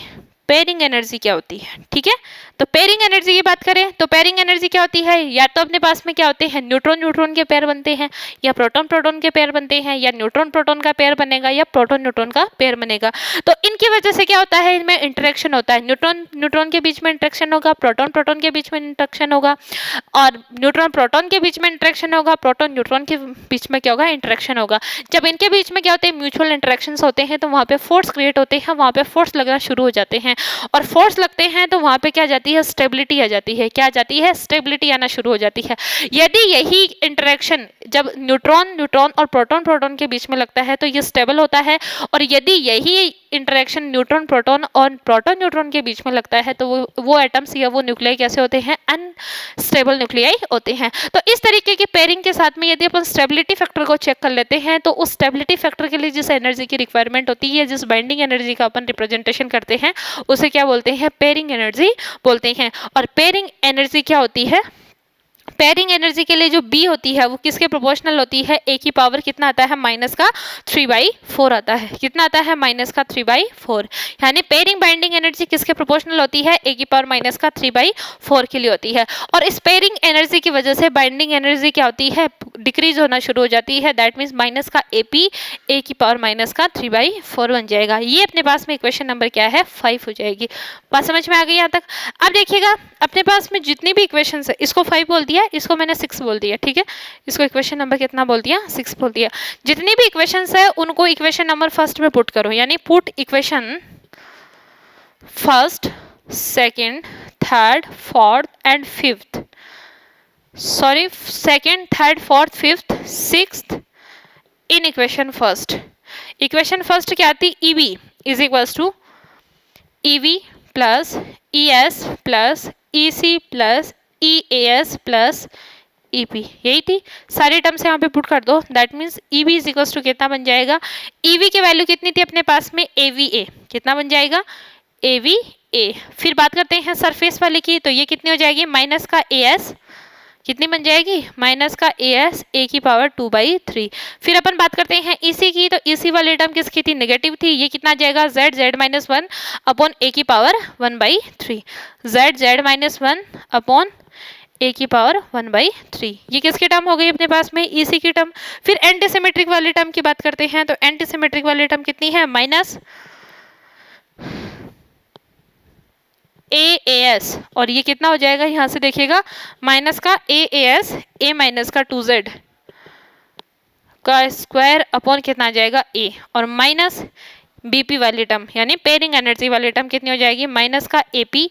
पेयरिंग एनर्जी क्या होती है, ठीक है। तो पेयरिंग एनर्जी की बात करें तो पेयरिंग एनर्जी क्या होती है, या तो अपने पास में क्या होते हैं, न्यूट्रॉन न्यूट्रॉन के पेयर बनते हैं, या प्रोटॉन प्रोटॉन के पेयर बनते हैं, या न्यूट्रॉन प्रोटॉन का पेयर बनेगा, या प्रोटॉन न्यूट्रॉन का पेयर बनेगा। तो इनकी वजह से क्या होता है, इनमें इंटरेक्शन होता है, न्यूट्रॉन न्यूट्रॉन के बीच में इंटरेक्शन होगा, प्रोटॉन प्रोटॉन के बीच में इंटरेक्शन होगा, और न्यूट्रॉन प्रोटॉन के बीच में इंटरेक्शन होगा, प्रोटॉन न्यूट्रॉन के बीच में क्या होगा, इंटरेक्शन होगा। जब इनके बीच में क्या होते हैं, म्यूचुअल इंटरेक्शंस होते हैं, तो वहाँ पे फोर्स क्रिएट होते हैं, वहाँ पे फोर्स लगना शुरू हो जाते हैं, और फोर्स लगते हैं तो वहां पे क्या जाती है, स्टेबिलिटी आ जाती है। क्या जाती है, स्टेबिलिटी आना शुरू हो जाती है। यदि यही इंटरेक्शन जब न्यूट्रॉन न्यूट्रॉन और प्रोटॉन प्रोटॉन के बीच में लगता है तो ये स्टेबल होता है, और यदि यही इंटरेक्शन न्यूट्रॉन प्रोटॉन और प्रोटॉन न्यूट्रॉन के बीच में लगता है तो वो एटम्स या वो न्यूक्लियाई कैसे होते हैं, अनस्टेबल न्यूक्लियाई होते हैं। तो इस तरीके की पेयरिंग के साथ में यदि अपन स्टेबिलिटी फैक्टर को चेक कर लेते हैं तो उस स्टेबिलिटी फैक्टर के लिए जिस एनर्जी की रिक्वायरमेंट होती है, जिस बाइंडिंग एनर्जी का अपन रिप्रेजेंटेशन करते हैं, उसे क्या बोलते हैं, पेयरिंग एनर्जी बोलते हैं। और पेयरिंग एनर्जी क्या होती है, पेयरिंग एनर्जी के लिए जो B होती है वो किसके प्रोपोर्शनल होती है, A की पावर कितना आता है, माइनस का 3/4 आता है। कितना आता है, माइनस का 3/4। यानी पेयरिंग बाइंडिंग एनर्जी किसके प्रोपोर्शनल होती है, A की पावर माइनस का 3/4 के लिए होती है। और इस पेयरिंग एनर्जी की वजह से बाइंडिंग एनर्जी क्या होती है, डिक्रीज होना शुरू हो जाती है। दैट मीन्स माइनस का AP A की पावर माइनस का 3/4 बन जाएगा। ये अपने पास में इक्वेशन नंबर क्या है, 5 हो जाएगी। बात समझ में आ गई यहाँ तक। अब देखिएगा अपने पास में जितनी भी इक्वेशन है, इसको 5 बोल दिया, इसको मैंने 6 बोल दिया, ठीक है। इसको इक्वेशन नंबर कितना बोल दिया, 6 बोल दिया। जितनी भी इक्वेशंस है उनको इक्वेशन नंबर फर्स्ट में पुट करो, यानी put equation first, second, third, fourth and fifth, sorry second, third, fourth, fifth, sixth in equation first. Equation first क्या आती, EB is equals to EV plus ES plus EC plus EAS plus EP, यही थी। सारी terms यहाँ पे put कर दो। That means EB is equals to कितना बन जाएगा, EV की वैल्यू कितनी थी अपने पास में, AVA, कितना बन जाएगा, AVA। फिर बात करते हैं सरफेस वाले की, तो ये कितनी हो जाएगी, माइनस का AS कितनी बन जाएगी, माइनस का as a की पावर 2/3। फिर अपन बात करते हैं EC की, तो EC वाली टर्म किसकी थी, नेगेटिव थी, ये कितना आ जाएगा z माइनस 1 अपॉन a की power 1/3, z minus 1 upon a की पावर 1/3। ये किसकी टर्म हो गई अपने पास में, EC की टर्म। फिर एंटी सिमेट्रिक वाली टर्म की बात करते हैं, तो एंटी सिमेट्रिक वाली टर्म कितनी है, माइनस AAS, और ये कितना हो जाएगा, यहां से देखिएगा माइनस का AAS a माइनस का 2z का स्क्वायर अपॉन कितना आ जाएगा a, और माइनस BP वाली टर्म यानी पेयरिंग एनर्जी वाली टर्म कितनी हो जाएगी, माइनस का AP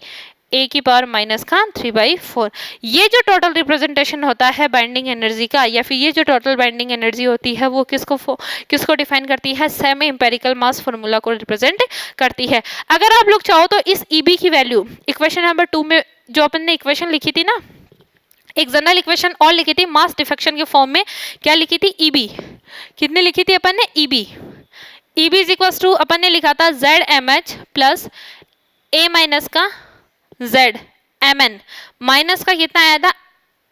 a की पावर माइनस का 3/4। ये जो टोटल रिप्रेजेंटेशन होता है बाइंडिंग एनर्जी का, या फिर ये जो टोटल बाइंडिंग एनर्जी होती है, वो किसको डिफाइन करती है, सेमी इंपेरिकल मास फॉर्मूला को रिप्रेजेंट करती है। अगर आप लोग चाहो तो इस EB की वैल्यू इक्वेशन नंबर 2 में जो अपन ने इक्वेशन लिखी थी ना, एक जनरल इक्वेशन और लिखी थी मास डिफेक्शन के फॉर्म में, क्या लिखी थी, EB, कितने लिखी थी अपन ने, EB इज इक्वल टू अपन ने लिखा था ZMH प्लस a माइनस का ZMN माइनस का कितना आया था,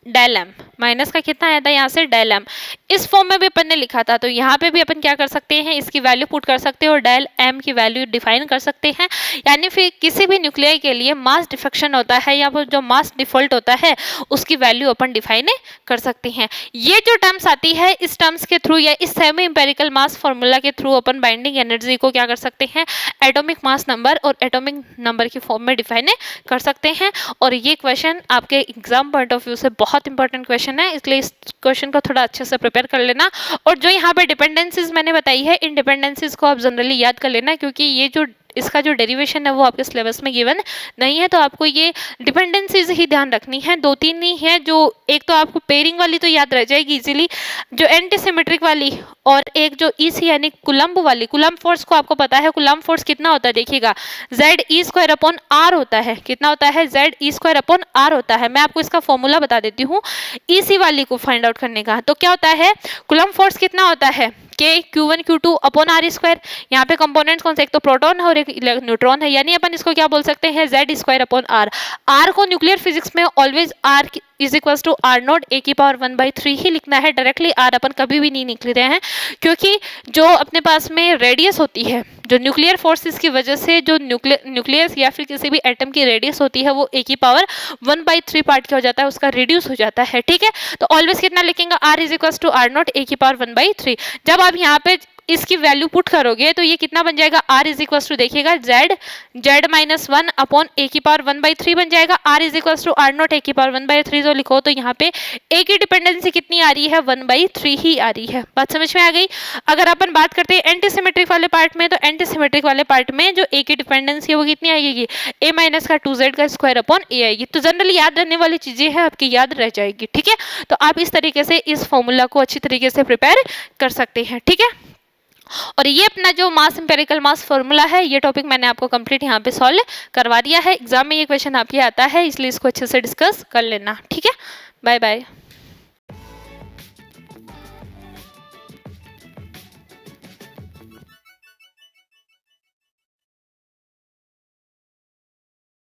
डेल एम, माइनस का कितना आया था यहाँ से, डेल एम। इस फॉर्म में भी अपन ने लिखा था, तो यहाँ पे भी अपन क्या कर सकते हैं, इसकी वैल्यू पुट कर सकते हैं और डेल एम की वैल्यू डिफाइन कर सकते हैं। यानी फिर किसी भी न्यूक्लियाई के लिए मास डिफेक्शन होता है या फिर जो मास डिफॉल्ट होता है उसकी वैल्यू अपन डिफाइन कर सकते हैं। ये जो टर्म्स आती है, इस टर्म्स के थ्रू या इस सेमी इंपेरिकल मास फॉर्मूला के थ्रू अपन बाइंडिंग एनर्जी को क्या कर सकते हैं, एटॉमिक मास नंबर और एटॉमिक नंबर की फॉर्म में डिफाइन कर सकते हैं। और ये क्वेश्चन आपके एग्जाम पॉइंट ऑफ व्यू से बहुत इंपॉर्टेंट क्वेश्चन है, इसलिए इस क्वेश्चन को थोड़ा अच्छे से प्रिपेयर कर लेना। और जो यहाँ पे डिपेंडेंसीज मैंने बताई है, इन डिपेंडेंसीज को आप जनरली याद कर लेना, क्योंकि ये जो इसका जो डेरिवेशन है वो आपके सिलेबस में गिवन नहीं है, तो आपको ये डिपेंडेंसीज ही ध्यान रखनी है। 2-3 ही है, जो एक तो आपको पेयरिंग वाली तो याद रह जाएगी इजीली, जो एंटी सिमेट्रिक वाली, और एक जो EC यानी कुलम्ब वाली। कुलम्ब फोर्स को आपको पता है, कुलम्ब फोर्स कितना होता है, देखिएगा ZE² अपॉन R होता है, कितना होता है, ZE² अपॉन R होता है। मैं आपको इसका फॉर्मूला बता देती हूँ EC वाली को फाइंड आउट करने का। तो क्या होता है, कुलम्ब फोर्स कितना होता है, K Q1 Q2 upon R²। यहाँ पे कंपोनेंट्स कौन से, एक तो प्रोटॉन है और एक न्यूट्रॉन है, यानी अपन इसको क्या बोल सकते हैं, Z² अपॉन R। R को न्यूक्लियर फिजिक्स में always R is equal to R0 a की पावर 1/3 ही लिखना है, डायरेक्टली R अपन कभी भी नहीं निकल रहे हैं, क्योंकि जो अपने पास में रेडियस होती है, जो न्यूक्लियर फोर्सेस की वजह से जो न्यूक्लियस या फिर किसी भी एटम की रेडियस होती है वो a की पावर 1/3 पार्ट क्या हो जाता है, उसका रिड्यूस हो जाता है। ठीक है, तो ऑलवेज कितना लिखेंगे, R is equal to R0 a की पावर 1/3। जब आप यहाँ पे इसकी वैल्यू पुट करोगे तो ये कितना बन जाएगा, R इज इक्वल टू देखिएगा Z माइनस 1 अपॉन a की पावर 1/3 बन जाएगा। R is equal to R0 a की पावर 1/3 जो लिखो, तो यहाँ पे a की डिपेंडेंसी कितनी आ रही है, 1/3 ही आ रही है। बात समझ में आ गई। अगर अपन बात करते हैं एंटी सिमेट्रिक वाले पार्ट में, तो एंटी सिमेट्रिक वाले पार्ट में जो a की डिपेंडेंसी है वो कितनी आएगी, a माइनस का 2z का स्क्वायर अपॉन a आएगी। तो जनरली याद रहने वाली चीजें हैं, आपकी याद रह जाएगी। ठीक है, तो आप इस तरीके से इस फॉर्मूला को अच्छी तरीके से प्रिपेयर कर सकते हैं। ठीक है, और ये अपना जो मास इंपेरिकल मास फॉर्मूला है, ये टॉपिक मैंने आपको कंप्लीट यहाँ पे सॉल्व करवा दिया है। एग्जाम में ये क्वेश्चन आपके आता है, इसलिए इसको अच्छे से डिस्कस कर लेना। ठीक है, बाय बाय।